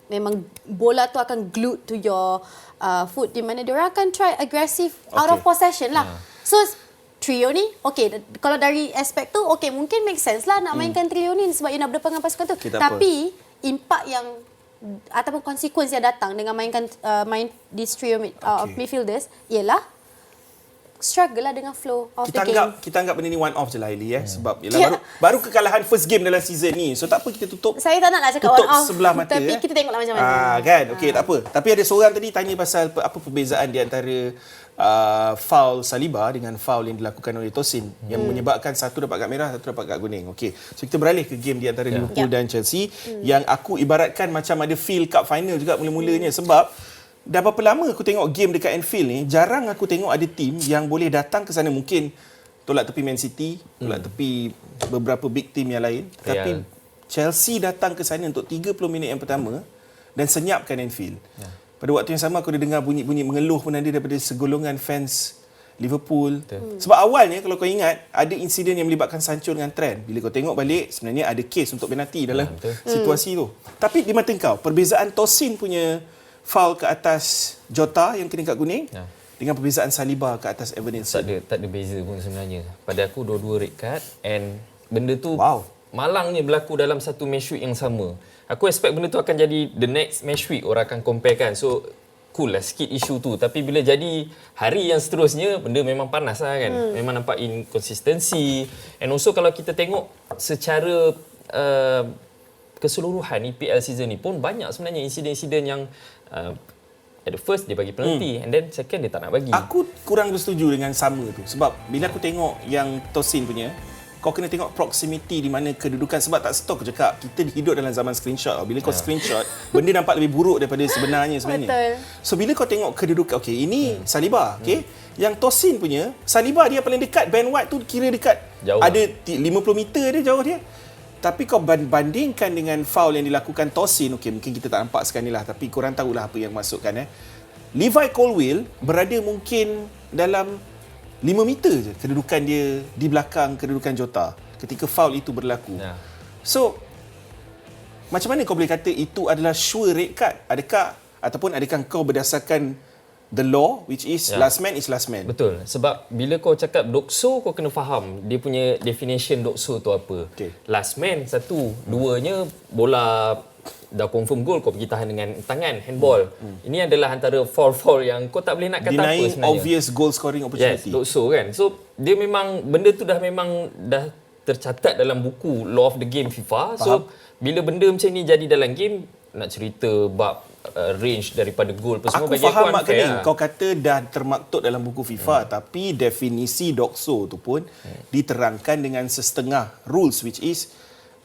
memang bola tu akan glued to your foot di mana diorang akan try aggressive out of possession lah. So trio ni kalau dari aspek tu mungkin make sense lah nak mainkan trio ni sebab you nak berdepan dengan pasukan tu. Tapi impact yang ataupun konsekuens yang datang dengan main di trio midfielders ialah struggle lah dengan flow of the game. Kita anggap benda ni one off je lah Eli sebab baru kekalahan first game dalam season ni. So tak apa kita tutup. Saya tak nak cakap one off. Sebelah mata tapi kita tengoklah macam mana. Kan. Okey tak apa. Tapi ada seorang tadi tanya pasal apa perbezaan di antara foul Saliba dengan foul yang dilakukan oleh Tosin yang menyebabkan satu dapat kad merah, satu dapat kad kuning. Okey. So kita beralih ke game di antara Liverpool dan Chelsea yang aku ibaratkan macam ada feel cup final juga mula-mulanya sebab dah berapa lama aku tengok game dekat Anfield ni, jarang aku tengok ada tim yang boleh datang ke sana mungkin tolak tepi Man City, tolak tepi beberapa big team yang lain. Tapi Chelsea datang ke sana untuk 30 minit yang pertama dan senyapkan Anfield. Pada waktu yang sama aku ada dengar bunyi-bunyi mengeluh pun ada daripada segolongan fans Liverpool. Sebab awalnya kalau kau ingat ada insiden yang melibatkan Sancho dengan Trent. Bila kau tengok balik sebenarnya ada kes untuk penalti dalam situasi tu. Tapi di mata kau, perbezaan Tosin punya foul ke atas Jota yang kena kad kuning dengan perbezaan Saliba ke atas Evan Nilsson. Tak ada beza pun sebenarnya. Pada aku dua-dua red card and benda tu malangnya berlaku dalam satu match week yang sama. Aku expect benda tu akan jadi the next match week orang akan compare kan. So cool lah sikit isu tu. Tapi bila jadi hari yang seterusnya benda memang panas lah kan. Memang nampak inconsistency. And also kalau kita tengok secara keseluruhan EPL season ni pun banyak sebenarnya insiden-insiden yang at the first dia bagi penalti and then second dia tak nak bagi. Aku kurang bersetuju dengan sama tu sebab bila aku tengok yang Tosin punya kau kena tengok proximity di mana kedudukan sebab tak stok aku cakap kita hidup dalam zaman screenshot. Bila kau screenshot benda nampak lebih buruk daripada sebenarnya. Betul. So bila kau tengok kedudukan ini Saliba yang Tosin punya Saliba dia paling dekat Ben White tu kira dekat jauh ada 50 meter dia jauh dia. Tapi kau bandingkan dengan foul yang dilakukan Tosin, okey, mungkin kita tak nampak sekarang ni lah, tapi korang tahulah apa yang masukkan. Levi Colwill berada mungkin dalam 5 meter je kedudukan dia di belakang kedudukan Jota ketika foul itu berlaku. So, macam mana kau boleh kata itu adalah sure red card? Adakah kau berdasarkan the law, which is last man is last man? Betul. Sebab bila kau cakap dokso, kau kena faham dia punya definition dokso tu apa. Okay. Last man satu, duanya bola dah confirm gol, kau pergi tahan dengan tangan, handball. Ini adalah antara foul yang kau tak boleh nak kata Denying apa sebenarnya. obvious goal scoring opportunity. Yes, dokso kan. So dia memang benda tu dah tercatat dalam buku Law of the Game FIFA. So bila benda macam ni jadi dalam game, nak cerita bab range daripada gol apa semua, bagi aku faham unfair lah. Kau kata dah termaktub dalam buku FIFA, tapi definisi dokso tu pun diterangkan dengan setengah rules, which is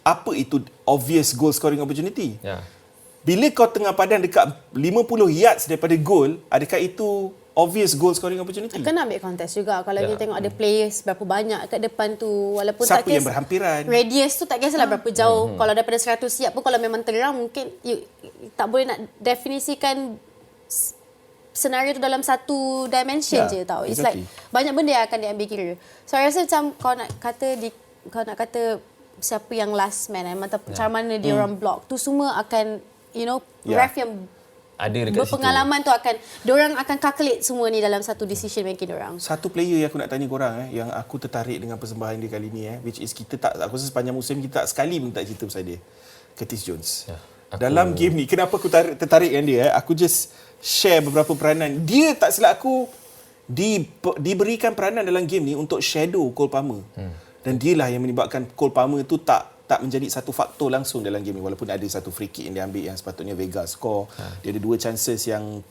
apa itu obvious goal scoring opportunity. Bila kau tengah padan dekat 50 yards daripada gol, adakah itu obvious goal scoring opportunity? Kena ambil konteks juga. Kalau kita tengok ada players berapa banyak kat depan tu, walaupun siapa tak yang berhampiran, radius tu tak kisahlah berapa jauh. Kalau daripada 100 yard pun, kalau memang terang, mungkin tak boleh nak definisikan senario tu dalam satu dimension je tau. It's like banyak benda yang akan diambil kira. So I rasa macam kau nak kata siapa yang last man, macam mana dia orang block tu, semua akan ref yang ada dekat berpengalaman tu diorang akan calculate semua ni dalam satu decision making diorang. Satu player yang aku nak tanya korang yang aku tertarik dengan persembahan dia kali ni, which is aku rasa sepanjang musim kita tak sekali pun tak cerita pasal dia, Curtis Jones. Dalam game ni, kenapa aku tertarik dengan dia? Aku just share beberapa peranan. Dia tak silap aku diberikan peranan dalam game ni untuk shadow Cole Palmer. Dan dialah yang menyebabkan Cole Palmer tu tak menjadi satu faktor langsung dalam game ni, walaupun ada satu free kick yang dia ambil yang sepatutnya Vega score. Dia ada 2 chances yang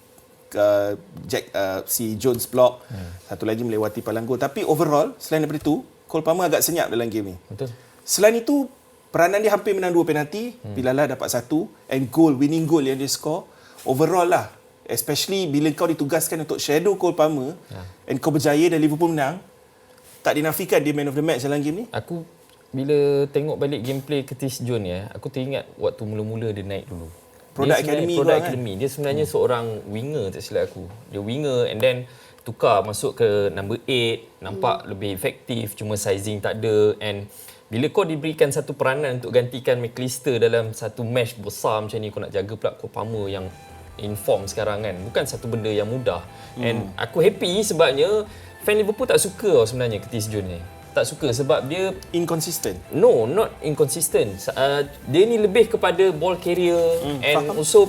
si Jones block, satu lagi melewati palang gol. Tapi overall, selain daripada itu, Cole Palmer agak senyap dalam game ni. Betul. Selain itu, peranan dia hampir menang 2 penalti, Pilala dapat 1, and winning goal yang dia score. Overall lah, especially bila kau ditugaskan untuk shadow Cole Palmer, and kau berjaya dan Liverpool menang, tak dinafikan dia man of the match dalam game ni. Aku bila tengok balik gameplay Curtis Jones aku teringat waktu mula-mula dia naik dulu. Product Academy. Dia sebenarnya seorang winger, tak silap aku. Dia winger and then tukar masuk ke number 8, nampak lebih efektif, cuma sizing tak ada. And bila kau diberikan satu peranan untuk gantikan McAllister dalam satu match besar macam ni, kau nak jaga pula Cole Palmer yang in form sekarang kan, bukan satu benda yang mudah. And aku happy sebabnya fan Liverpool tak suka sebenarnya Curtis Jones ni. Tak suka sebab dia inconsistent. No, not inconsistent. Dia ni lebih kepada ball carrier and also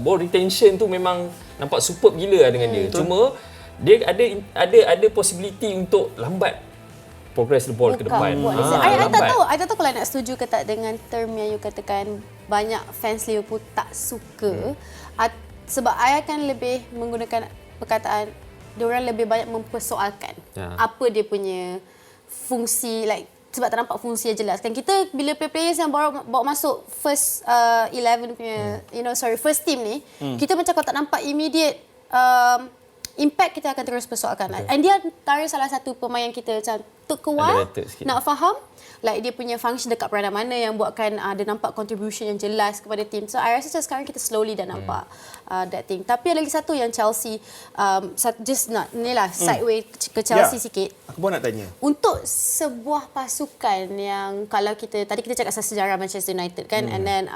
ball retention tu memang nampak superb gila dengan dia. Cuma dia ada possibility untuk lambat progress the ball ke depan. I tak tahu kalau nak setuju ke tak dengan term yang you katakan banyak fans Liverpool tak suka. Sebab I akan lebih menggunakan perkataan diorang lebih banyak mempersoalkan apa dia punya fungsi, sebab tak nampak fungsi yang jelas. Kan kita bila players yang bawa masuk first 11 punya first team ni, kita macam kalau tak nampak immediate impact, kita akan terus persoalkan. And dia antara salah satu pemain yang kita macam took a while nak faham dia punya function dekat peranan mana yang buatkan dia nampak contribution yang jelas kepada team. So I rasa sekarang kita slowly dah nampak that thing. Tapi ada lagi satu yang Chelsea just nak sideway ke Chelsea sikit. Aku pun nak tanya. Untuk sebuah pasukan yang kalau kita tadi kita cakap pasal sejarah Manchester United kan, and then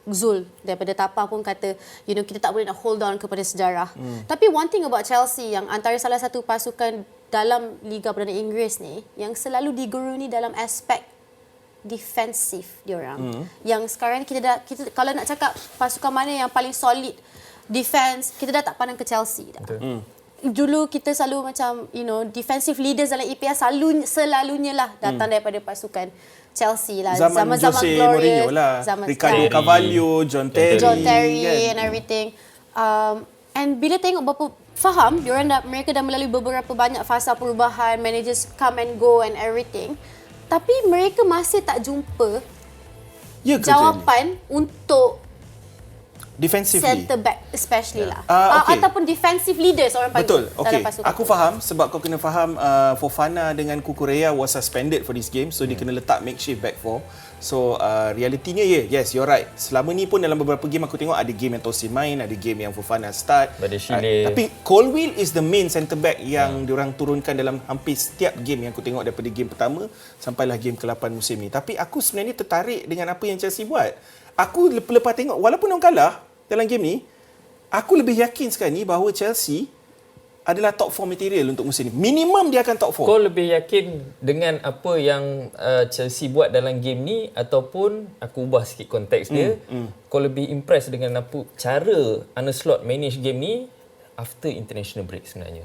Zul daripada Tapa pun kata kita tak boleh nak hold on kepada sejarah. Tapi one thing about Chelsea, yang antara salah satu pasukan dalam Liga Perdana Inggeris ni yang selalu diguruni dalam aspek defensif diorang. Yang sekarang kita kalau nak cakap pasukan mana yang paling solid defense, kita dah tak pandang ke Chelsea dah. Dulu kita selalu macam defensive leaders dalam EPL selalunya lah datang daripada pasukan Chelsea lah. Zaman Jose Mourinho lah, Ricardo Carvalho, John Terry and everything. And bila tengok faham mereka dah melalui beberapa banyak fasa perubahan, managers come and go and everything, tapi mereka masih tak jumpa jawapan untuk Defensively. Center back especially lah. Okay. Ataupun defensive leaders orang panggil. Betul. Okay. Aku faham sebab kau kena faham Fofana dengan Kukurea was suspended for this game, so dia kena letak makeshift back four. So realitinya yes, you're right. Selama ni pun dalam beberapa game aku tengok ada game yang Tosin main, ada game yang Fofana start. Tapi Colwill is the main centre back yang diorang turunkan dalam hampir setiap game yang aku tengok daripada game pertama sampailah game ke-8 musim ni. Tapi aku sebenarnya tertarik dengan apa yang Chelsea buat. Aku lepas tengok walaupun orang kalah dalam game ni, aku lebih yakin sekarang ni bahawa Chelsea adalah top 4 material untuk musim ni. Minimum dia akan top 4. Kau lebih yakin dengan apa yang Chelsea buat dalam game ni ataupun aku ubah sikit konteks dia, kau lebih impress dengan apa cara Arne Slot manage game ni after international break sebenarnya?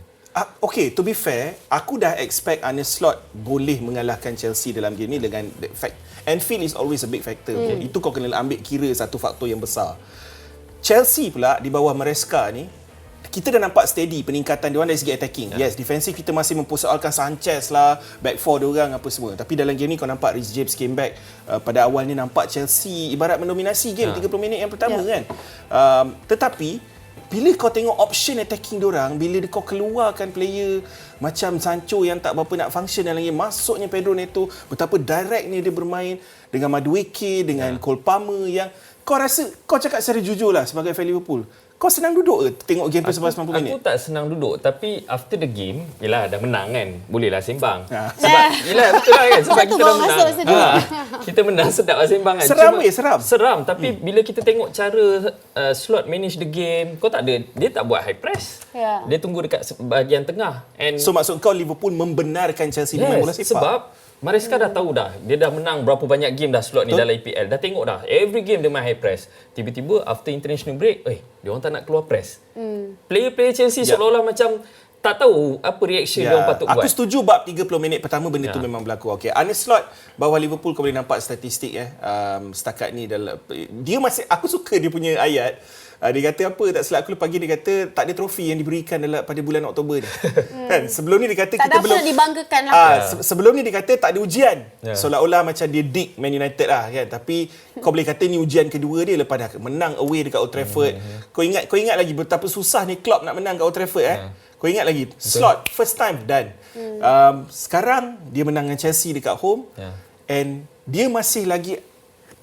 Okay, to be fair, aku dah expect Arne Slot boleh mengalahkan Chelsea dalam game ni dengan fact. Anfield is always a big factor. Itu kau kena ambil kira satu faktor yang besar. Chelsea pula di bawah Maresca ni, kita dah nampak steady peningkatan dia orang dari segi attacking. Yes, defensif kita masih mempersoalkan Sanchez lah, back four dia orang apa semua. Tapi dalam game ni kau nampak Reece James came back. Pada awal ni nampak Chelsea ibarat mendominasi game 30 minit yang pertama kan. Tetapi bila kau tengok option attacking dia orang, bila kau keluarkan player macam Sancho yang tak berapa nak function dalam game, masuknya Pedro Neto, betapa direct ni dia bermain dengan Madueke, dengan Cole Palmer yang kau rasa, kau cakap secara jujur lah sebagai fan Liverpool, kau senang duduk ke tengok game tu sampai 90 minit? Aku tak senang duduk, tapi after the game, yelah dah menang kan, bolehlah sembang. Sebab, yelah betul lah kan, sebab kita dah menang. Kita menang sedap lah sembang kan. Seram. Seram, tapi bila kita tengok cara Slot manage the game, kau tak ada, dia tak buat high press. Dia tunggu dekat bahagian tengah. And so maksud kau Liverpool membenarkan Chelsea main bola sepak? Sebab Maresca dah tahu dah, dia dah menang berapa banyak game dah Slot ni dalam EPL. Dah tengok dah, every game dia main high press. Tiba-tiba after international break, dia orang tak nak keluar press. Player-player Chelsea seolah-olah macam tak tahu apa reaction dia orang patut buat. Aku setuju bab 30 minit pertama benda tu memang berlaku. Okay, Arne Slot bawah Liverpool kau boleh nampak statistik setakat ni dalam, dia masih, aku suka dia punya ayat. Dia kata apa, tak silap aku pagi dia kata tak ada trofi yang diberikan pada bulan Oktober ni. Kan? Sebelum ni dia kata tak kita belum dibanggakan lah. Sebelum ni dia kata tak ada ujian. Seolah-olah macam dia dig Man United lah kan. Tapi kau boleh kata ni ujian kedua dia lepas dah menang away dekat Old Trafford. Kau ingat lagi betapa susah ni Klopp nak menang kat Old Trafford Kau ingat lagi Slot first time done. Sekarang dia menang dengan Chelsea dekat home and dia masih lagi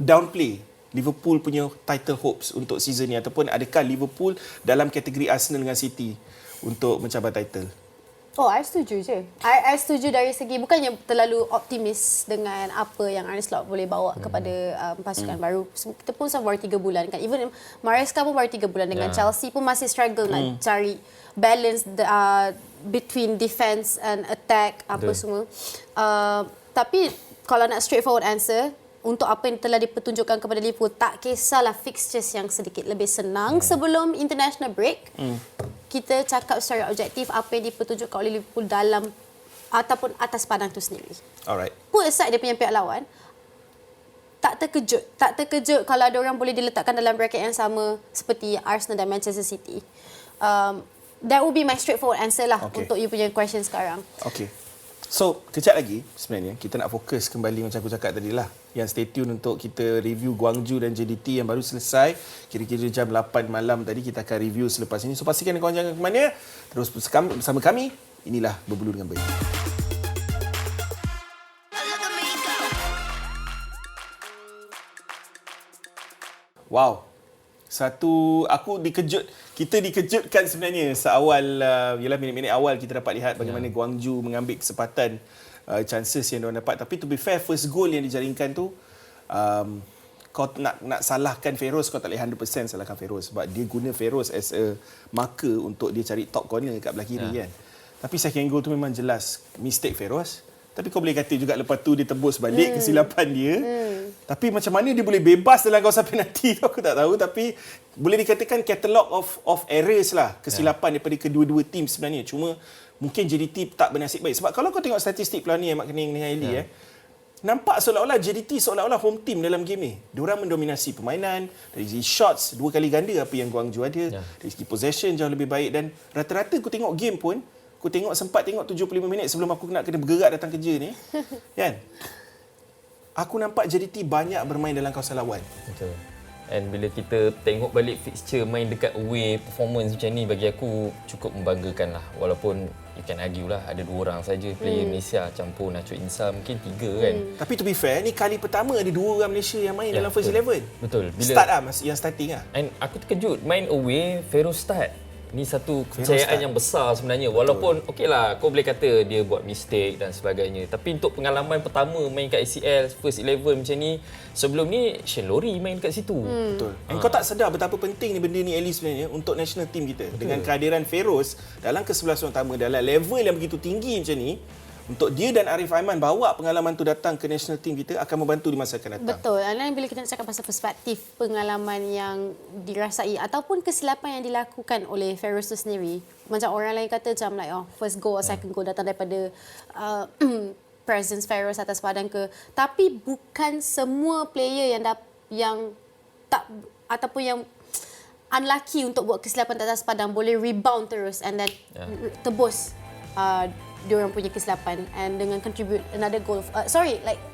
downplay Liverpool punya title hopes untuk season ni, ataupun adakah Liverpool dalam kategori Arsenal dengan City untuk mencabar title? I setuju je. I setuju dari segi bukannya terlalu optimis dengan apa yang Arne Slot boleh bawa kepada pasukan baru. Kita pun baru 3 bulan kan. Even Maresca pun baru 3 bulan dengan Chelsea pun masih struggle nak cari balance between defense and attack apa semua. Tapi kalau nak straightforward answer, untuk apa yang telah dipertunjukkan kepada Liverpool, tak kisahlah fixtures yang sedikit lebih senang sebelum international break. Kita cakap secara objektif apa yang dipertunjukkan oleh Liverpool dalam ataupun atas padang itu sendiri. Alright. Put aside dia punya pihak lawan, tak terkejut kalau ada orang boleh diletakkan dalam bracket yang sama seperti Arsenal dan Manchester City. That would be my straightforward answer lah untuk you punya question sekarang. Okay. So, kejap lagi sebenarnya kita nak fokus kembali macam aku cakap tadi lah. Yang stay tune untuk kita review Guangzhou dan JDT yang baru selesai. Kira-kira jam 8 malam tadi kita akan review selepas ini. So, pastikan korang jangan ke mana. Terus bersama kami. Inilah Berbulu dengan Baik. Wow. Aku kita dikejutkan sebenarnya seawal ialah minit-minit awal kita dapat lihat bagaimana Guangzhou mengambil kesempatan chances yang diorang dapat. Tapi to be fair, first goal yang dijaringkan tu kau nak salahkan Feroz, kau tak boleh 100% salahkan Feroz sebab dia guna Feroz as a marker untuk dia cari top corner kat belah kiri kan. Tapi second goal tu memang jelas mistake Feroz. Tapi kau boleh kata juga lepas tu dia tebus balik kesilapan dia. Tapi macam mana dia boleh bebas dalam kawasan penalti tu aku tak tahu. Tapi boleh dikatakan catalog of errors lah. Kesilapan daripada kedua-dua tim sebenarnya. Cuma mungkin JDT tak bernasib baik. Sebab kalau kau tengok statistik pelan ni Mak Kening dengan Eli nampak seolah-olah JDT seolah-olah home team dalam game ni. Diorang mendominasi permainan. Dari segi shots 2 kali ganda apa yang Guangzhou ada. Dari segi possession jauh lebih baik. Dan rata-rata aku tengok game pun, aku sempat tengok 75 minit sebelum aku nak kena bergerak datang kerja ni. Kan? Aku nampak JDT banyak bermain dalam kawasan lawan. Betul. And bila kita tengok balik fixture main dekat away, performance macam ni bagi aku cukup membanggakan lah. Walaupun you can argue lah ada 2 orang saja player Malaysia campur Nacho Insa, mungkin 3 kan. Tapi to be fair, ni kali pertama ada 2 orang Malaysia yang main dalam first 11. Betul. Start lah, yang starting lah. And aku terkejut main away Feroz start. Ni satu kepercayaan yang besar sebenarnya. Walaupun okeylah kau boleh kata dia buat mistake dan sebagainya. Tapi untuk pengalaman pertama main kat ACL first 11 macam ni, sebelum ni Shane Lowry main kat situ. Betul. And kau tak sedar betapa penting ni benda ni Ellie sebenarnya untuk national team kita. Dengan kehadiran Feroz dalam ke-11 utama dalam level yang begitu tinggi macam ni, untuk dia dan Arif Aiman bawa pengalaman tu datang ke national team kita akan membantu di masa akan datang. Betul. Dan bila kita nak cakap pasal perspektif pengalaman yang dirasai ataupun kesilapan yang dilakukan oleh Feroz tu sendiri, macam orang lain kata macam like first goal or second goal datang daripada presence Feroz atas padang ke, tapi bukan semua player yang tak ataupun yang unlucky untuk buat kesilapan atas padang boleh rebound terus and then tebus diorang punya kesilapan and dengan contribute another goal.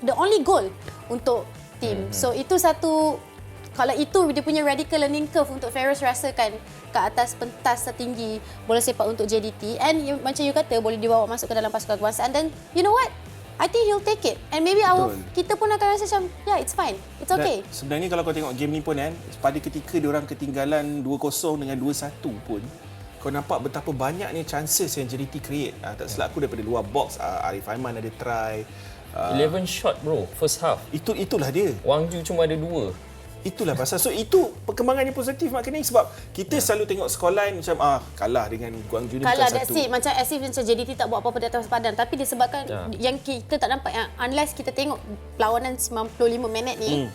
The only goal untuk team. So itu satu, kalau itu dia punya radical learning curve untuk Feroz rasakan ke atas pentas tertinggi bola sepak untuk JDT, and macam you kata boleh dibawa masuk ke dalam pasukan kebangsaan, dan you know what? I think he'll take it. And maybe kita pun akan rasa macam, yeah, it's fine. It's okay. Dan sebenarnya kalau kau tengok game ni pun kan, pada ketika diorang ketinggalan 2-0 dengan 2-1 pun, kau nampak betapa banyaknya chances yang JDT create. Tak silap aku daripada luar box, Arif Aiman ada try. 11 shot bro, first half. Itulah dia. Wang Ju cuma ada 2. Itulah pasal. So itu perkembangan yang positif Mak Kening, sebab kita selalu tengok scoreline macam kalah dengan Guangzhou ni kalah, bukan that's it. Macam as if macam JDT tak buat apa-apa di atas padang, tapi disebabkan yang kita tak nampak, yang unless kita tengok perlawanan 95 minit ni,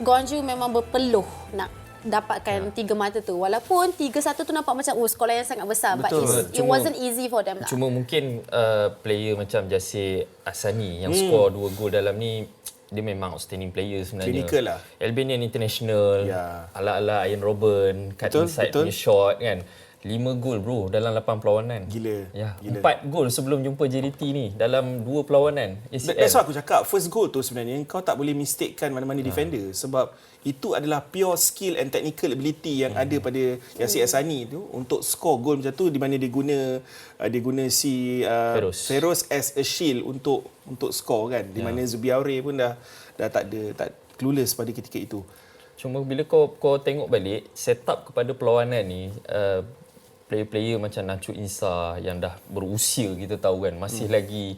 Guangzhou memang berpeluh nak dapatkan 3 mata tu. Walaupun 3-1 tu nampak macam skor yang sangat besar. Betul. But it wasn't easy for them lah. Cuma mungkin player macam Jasir Asani yang skor 2 gol dalam ni, dia memang outstanding player sebenarnya. Clinical lah. Albanian International, ala-ala Ian Robben, cut inside punya shot kan. 5 gol bro dalam 8 perlawanan. Gila. 4 gol sebelum jumpa JDT ni dalam 2 perlawanan ACL. That's why aku cakap first goal tu sebenarnya kau tak boleh mistakekan mana-mana defender, sebab itu adalah pure skill and technical ability yang ada pada Yasir Asani tu untuk score gol macam tu, di mana dia guna si Feroz as a shield untuk score kan, di mana Zubiaure pun dah tak clueless pada ketika itu. Cuma bila kau tengok balik setup kepada perlawanan ni, player-player macam Nacho Insa yang dah berusia, kita tahu kan, masih lagi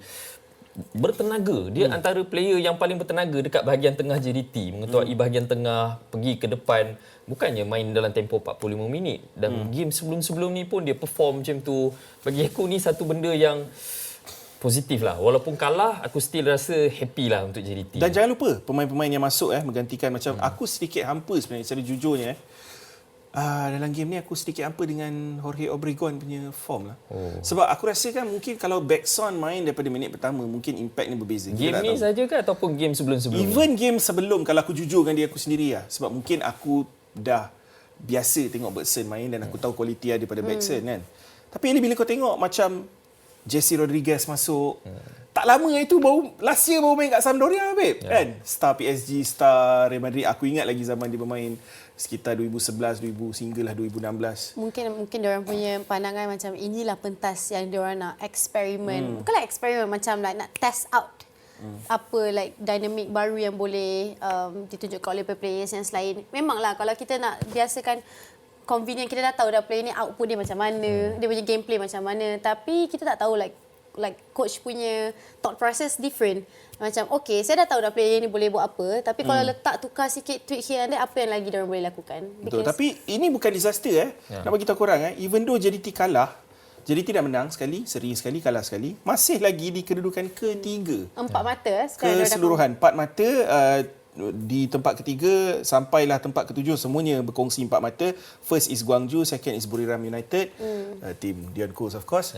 bertenaga. Dia antara player yang paling bertenaga dekat bahagian tengah JDT, mengetuai bahagian tengah, pergi ke depan. Bukannya main dalam tempoh 45 minit. Dan game sebelum-sebelum ni pun dia perform macam tu. Bagi aku ni satu benda yang positif lah. Walaupun kalah, aku still rasa happy lah untuk JDT. Dan jangan lupa pemain-pemain yang masuk menggantikan, macam aku sedikit hampa sebenarnya secara jujurnya. Dalam game ni aku sedikit hampa dengan Jorge Obregon punya form lah. Sebab aku rasa kan mungkin kalau Backson main daripada minit pertama, mungkin impact ni berbeza. Game ni saja ke ataupun game sebelum-sebelum Even ni? Game sebelum, kalau aku jujur dengan dia aku sendiri lah. Sebab mungkin aku dah biasa tengok Bergson main dan aku tahu kualiti dia daripada Backson kan. Tapi bila kau tengok macam Jesse Rodriguez masuk, tak lama itu last year baru main kat Sampdoria babe, kan? Star PSG, star Real Madrid. Aku ingat lagi zaman dia bermain sekitar 2011, sehinggalah 2016. Mungkin diorang punya pandangan macam inilah pentas yang diorang nak eksperimen. Bukanlah eksperimen, macam like nak test out apa like dinamik baru yang boleh ditunjukkan oleh players yang selain. Memanglah kalau kita nak biasakan convenient, kita dah tahu dah player ni output dia macam mana, dia punya gameplay macam mana, tapi kita tak tahu like coach punya thought process different. Macam okay, saya dah tahu dah player ni boleh buat apa, tapi kalau letak tukar sikit tweak here and there, apa yang lagi diorang boleh lakukan? Betul, tapi ini bukan disaster Nak bagi tahu korang even though JDT kalah, JDT dah menang sekali, seri sekali, kalah sekali, masih lagi di kedudukan ketiga. 4 mata keseluruhan 4 mata. Di tempat ketiga sampailah tempat ketujuh semuanya berkongsi 4 mata. First is Guangzhou, second is Buriram United, team Dion Coles of course.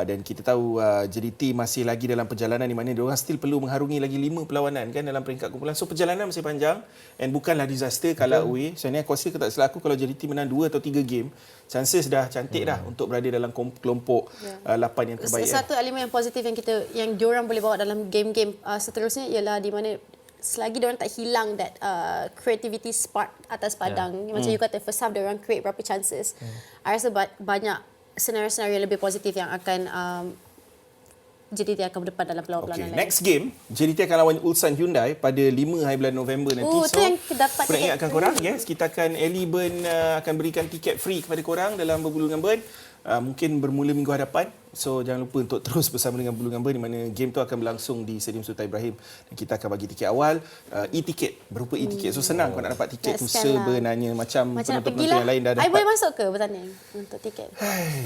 Dan kita tahu JDT masih lagi dalam perjalanan di mana diorang still perlu mengharungi lagi 5 perlawanan kan dalam peringkat kumpulan. So perjalanan masih panjang and bukanlah disaster kalau away. Sebenarnya aku rasa tak silap aku kalau JDT menang 2 atau 3 game, chances dah cantik dah untuk berada dalam kelompok 8 yang terbaik. Satu elemen yang positif yang diorang boleh bawa dalam game-game seterusnya ialah di mana selagi diorang tak hilang that creativity spark atas padang. Macam you kata first half diorang create berapa chances. I rasa banyak senario-senario lebih positif yang akan JDT akan berdepan dalam perlawanan lain. Next game, JDT akan lawan Ulsan Hyundai pada 5 hari bulan November nanti. Itu yang dapat pernah ingatkan korang, yes, kita akan Eliburn akan berikan tiket free kepada korang dalam Berbulu dengan Burn. Mungkin bermula minggu hadapan. So jangan lupa untuk terus bersama dengan Berbulu dengan Burn, di mana game tu akan berlangsung di Stadium Sultan Ibrahim. Dan kita akan bagi tiket awal, e-tiket, berupa e-tiket. So senang kau nak dapat tiket tu sebenarnya. Macam penonton-penonton yang lain dah dapat. I boleh masuk ke bertanding untuk tiket?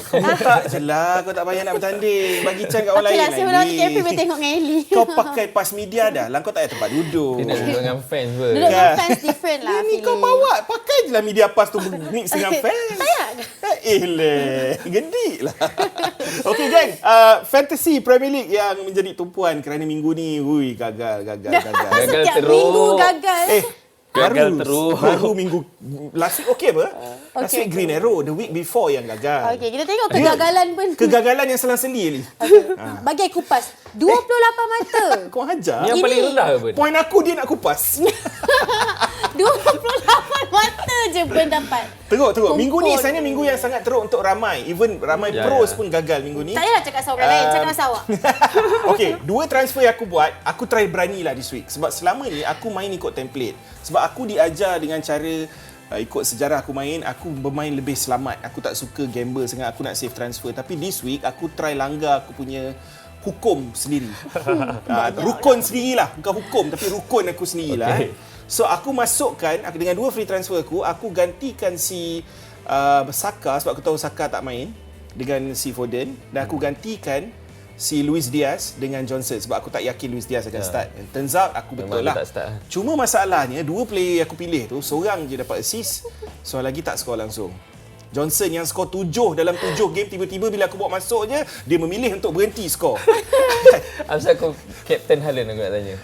Kau minta je lah, kau tak payah nak bertanding. Bagi can kat orang lain lagi. Okey lah, saya tiket boleh tengok dengan Ellie. Kau pakai pas media dah lah, kau tak payah tempat duduk. Dia nak duduk dengan fans pun. Duduk dengan fans different lah. Ni kau bawa, pakai je lah media pass tu mix dengan fans. Payah ke? Gedik lah. Okey geng, Fantasy Premier League yang menjadi tumpuan kerana minggu ni, gagal. Setiap terus. minggu gagal. Gagal terus. Baru minggu last week okey apa? Last week Green Arrow, the week before yang gagal. Okey, kita tengok kegagalan pun. Kegagalan yang selang-seli ni. Bagi I kupas, 28 mata. Kau hajar. Yang paling rendah apa? Poin aku dia nak kupas. 28 mata je pun dapat. Teruk. Minggu ni sebenarnya minggu yang sangat teruk untuk ramai. Even ramai pros pun gagal minggu ni. Tak payahlah cakap pasal orang lain, cakap pasal awak. Okey, 2 transfer yang aku buat, aku try berani lah this week. Sebab selama ni aku main ikut template. Sebab aku diajar dengan cara ikut sejarah aku main, aku bermain lebih selamat. Aku tak suka gamble sangat, aku nak save transfer. Tapi this week aku try langgar aku punya hukum sendiri. Rukun sendirilah, bukan hukum tapi rukun aku sendirilah. Okay. So aku masukkan dengan 2 free transfer aku gantikan si Saka, sebab aku tahu Saka tak main, dengan si Foden, dan aku gantikan si Luis Diaz dengan Johnson sebab aku tak yakin Luis Diaz akan start. And turns out aku betul lah. Cuma masalahnya 2 player aku pilih tu seorang je dapat assist, seorang lagi tak skor langsung. Johnson yang skor 7 dalam 7 game, tiba-tiba bila aku bawa masuk je, dia memilih untuk berhenti skor. Asal aku Captain Haaland aku nak tanya.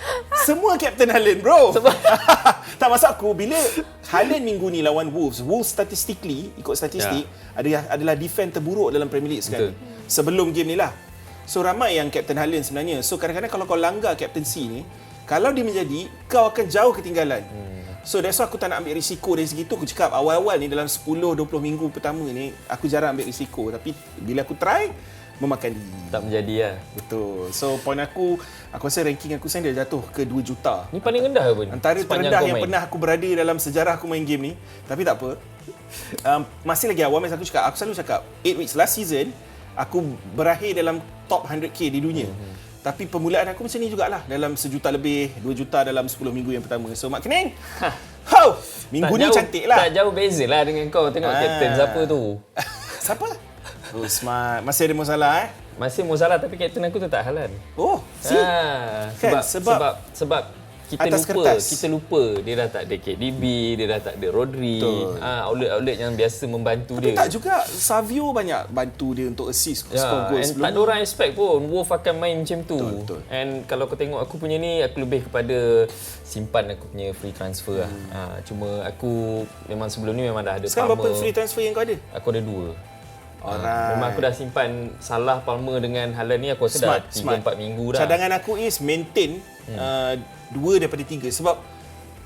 Semua Captain Haaland, bro. Tak maksud aku, bila Haaland minggu ni lawan Wolves statistically, ikut statistik, adalah defend terburuk dalam Premier League sekarang. Sebelum game ni lah. So ramai yang Captain Haaland sebenarnya. So kadang-kadang kalau kau langgar captaincy ni, kalau dia menjadi, kau akan jauh ketinggalan. So that's why aku tak nak ambil risiko dari segitu. Aku cakap awal-awal ni dalam 10-20 minggu pertama ni, aku jarang ambil risiko. Tapi bila aku try, memakan diri. Tak menjadi lah. Betul. So point aku rasa ranking aku sekarang dia jatuh ke 2 juta. Ni paling rendah pun. Antara terendah yang pernah aku berada dalam sejarah aku main game ni. Tapi tak apa. Masih lagi awal, aku selalu cakap 8 weeks last season, aku berakhir dalam top 100k di dunia. Tapi permulaan aku macam ni jugalah. Dalam 1 juta lebih, 2 juta dalam 10 minggu yang pertama. So Mak Kening, minggu ni cantik lah. Tak jauh beza lah dengan kau. Tengok captain siapa tu. Siapa? Oh, smart. Masih ada masalah Masih masalah tapi captain aku tu tak Haaland. Oh, Sebab kita lupa dia dah tak ada KDB, dia dah tak ada Rodri. Outlet yang biasa membantu tapi dia. Tak juga, Savio banyak bantu dia untuk assist score goal sebelum tak ada orang expect pun Wolf akan main macam tu. Betul. And kalau kau tengok aku punya ni, aku lebih kepada simpan aku punya free transfer lah. Cuma aku memang sebelum ni memang dah ada sekarang Palmer. berapa free transfer yang kau ada? Aku ada 2. Memang aku dah simpan Salah, Palmer dengan Haaland ni, aku rasa dah 3-4 minggu dah. Cadangan aku is maintain 2 daripada 3 sebab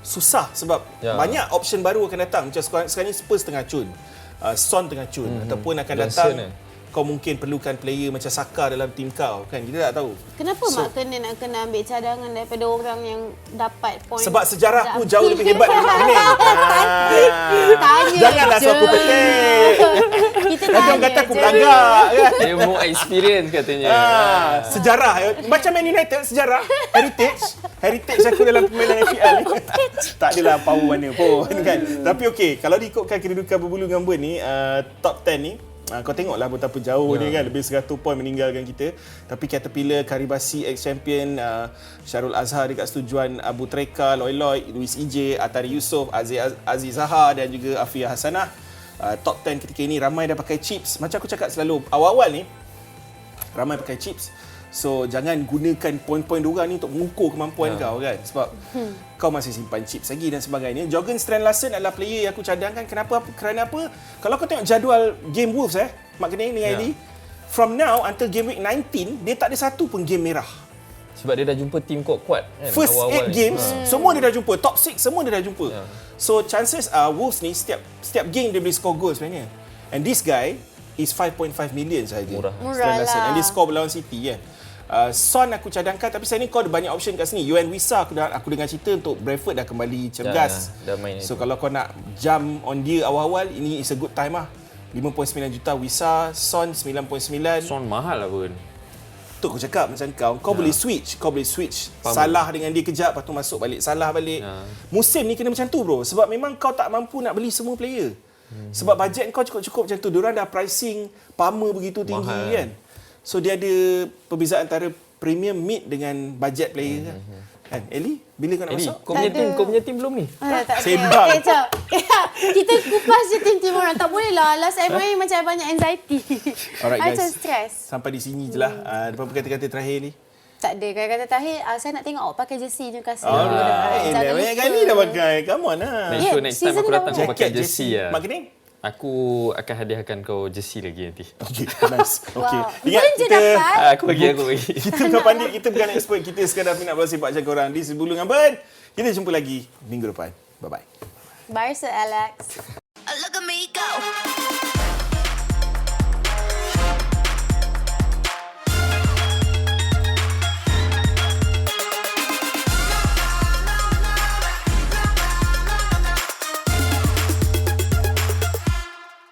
susah, sebab banyak option baru akan datang. Macam sekarang ni Spurs tengah cun, Son tengah cun, ataupun akan Johnson datang kau mungkin perlukan player macam Saka dalam tim kau kan, kita tak tahu. Kenapa Mak nak kena ambil cadangan daripada orang yang dapat point? Sebab sejarah aku jauh lebih hebat dari Mak Kening. Tanya Janganlah je. suruh aku petik. Kita Nanti orang kata tanya aku je. melanggar kan. Dia more experience katanya. Sejarah macam Man United, sejarah heritage aku dalam permainan FPL ni. Tak adalah power mana pun kan. Tapi okey, kalau diikutkan kedudukan Berbulu dengan Burn ni, top 10 ni, kau tengoklah betapa jauh dia kan, lebih 100 poin meninggalkan kita. Tapi Caterpillar, Karibasi ex-champion, Syarul Azhar dekat setujuan, Abu Treka, Loy, Luis EJ, Atari Yusof, Aziz Zahar dan juga Afia Hasanah. Top 10 ketika ini ramai dah pakai chips. Macam aku cakap selalu, awal-awal ni ramai pakai chips. So jangan gunakan poin-poin diorang ni untuk mengukur kemampuan kau kan, sebab kau masih simpan chips lagi dan sebagainya. Jorgen Strand Larsen adalah player yang aku cadangkan. Kerana apa? Kalau kau tengok jadual game Wolves Mak Kening dengan Eddie, from now until game week 19 dia tak ada satu pun game merah. Sebab dia dah jumpa tim kuat-kuat kan. First 8 games, semua dia dah jumpa. Top 6, semua dia dah jumpa. So, chances are Wolves ni setiap game dia boleh score goal sebenarnya. And this guy is 5.5 million sahaja. Murah lah. And dia score berlawan City kan. Son aku cadangkan, tapi saya ni kau ada banyak option kat sini. Yuan Wissa aku dengar cerita untuk Brentford dah kembali cergas. Dah main So itu. kalau kau nak jump on dia awal-awal, ini is a good time lah. 5.9 juta Wissa, Son 9.9. Son mahal lah pun. Tu aku cakap macam kau boleh switch, Salah dengan dia kejap, lepas tu masuk balik, Salah balik. Musim ni kena macam tu bro, sebab memang kau tak mampu nak beli semua player. Sebab bajet kau cukup macam tu. Diorang dah pricing Palmer begitu tinggi Mahal. kan. So dia ada perbezaan antara premium mid dengan budget player kan. Ellie, bila kau nak Eli, masuk? kau punya tim belum ni? Tak Sembang. Okay, jap. Kita kupas je tim-tim orang. Tak boleh lah. Last I main macam banyak anxiety. Alright guys. Macam stress. Sampai di sini je lah. Apa kata-kata terakhir ni? Tak ada. Kata-kata terakhir, saya nak tengok awak pakai jersey Newcastle. Alright. Jangan Banyak lupa. kali dah pakai. Come on lah. Make sure next time season aku dah datang bawa. kau pakai jersey lah. Mak Kening? Aku akan hadiahkan kau jersey lagi nanti. Okay, nice. Okay. Wow. Ingat Boleh je dapat. Aku bagi. kita bukan pandit, kita bukan expert. Kita sekadar minat bola sepak macam korang. Di Sebulu dengan Ben. Kita jumpa lagi minggu depan. Bye-bye. Bye, Sir Alex. Look at me go.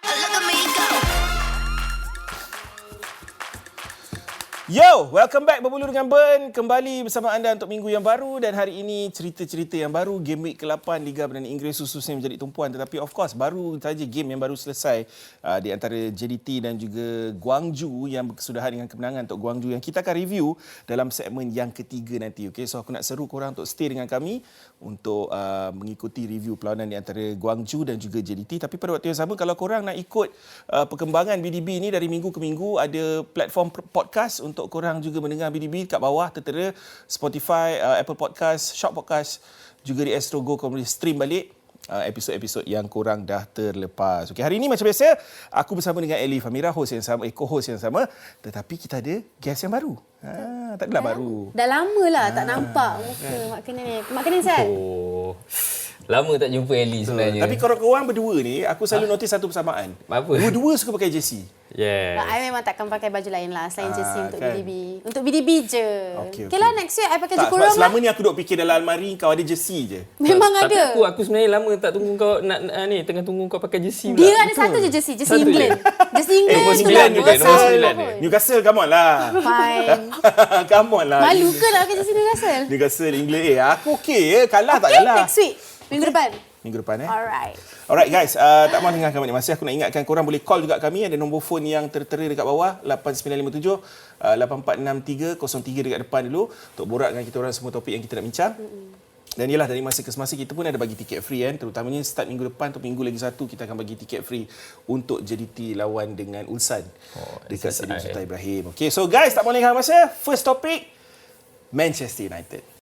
Look at me go. Yo, welcome back Berbulu dengan Ben. Kembali bersama anda untuk minggu yang baru dan hari ini cerita-cerita yang baru. Game week ke-8 Liga Perdana Inggeris khususnya menjadi tumpuan, tetapi of course baru saja game yang baru selesai di antara JDT dan juga Guangzhou yang berkesudahan dengan kemenangan untuk Guangzhou yang kita akan review dalam segmen yang ketiga nanti. Okay, so aku nak seru korang untuk stay dengan kami untuk mengikuti review perlawanan di antara Guangzhou dan juga JDT. Tapi pada waktu yang sama, kalau korang nak ikut perkembangan BDB ni dari minggu ke minggu, ada platform podcast untuk korang juga mendengar BDB kat bawah tertera Spotify, Apple Podcast, Shock Podcast, juga di Astro Go. Korang boleh stream balik episod-episod yang korang dah terlepas. Okey, hari ini macam biasa aku bersama dengan Ellie Famira, host yang sama, co-host yang sama, tetapi kita ada guest yang baru. Tak adalah baru. Dah lama lah tak nampak muka Mak Kening ni. Mak Kening sihat? Oh. Lama tak jumpa Eli sebenarnya. Tapi korang berdua ni, aku selalu notice satu persamaan. Apa? Dua-dua suka pakai jersey. Yes. I memang takkan pakai baju lain lah selain jersey untuk kan. BDB. Untuk BDB je. Okey, Okay lah, next year I pakai Tak, Juku sebab Rom lah. selama ni aku duk fikir dalam almari kau ada jersey je. Memang Tapi ada. aku sebenarnya lama tak tunggu kau nak ni tengah tunggu kau pakai jersey pula. Dia ada satu je jersey. Jersey Satu je? England. Jersey England. Nombor tu 9 dah juga, nombor besar 9 pun. dia. Newcastle, come on lah. Fine. Come on lah. Malu ke nak pakai jersey Newcastle? Newcastle, England. Aku okey je. Kalah tak Okay, kalah. next week. Minggu depan. Minggu depan Alright. Alright guys, tak mahu dengarkan banyak masa. Aku nak ingatkan korang boleh call juga kami. Ada nombor phone yang tertera dekat bawah, 8957 8463 03 dekat depan dulu untuk borak dengan kita orang semua topik yang kita nak bincang. Dan ialah dari masa ke semasa kita pun ada bagi tiket free kan. Terutamanya start minggu depan atau minggu lagi satu kita akan bagi tiket free untuk JDT lawan dengan Ulsan dekat Stadium Sultan Ibrahim. Okay, so guys, tak mahu lengah masa. First topic, Manchester United.